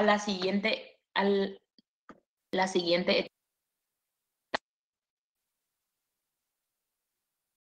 A: la siguiente etapa.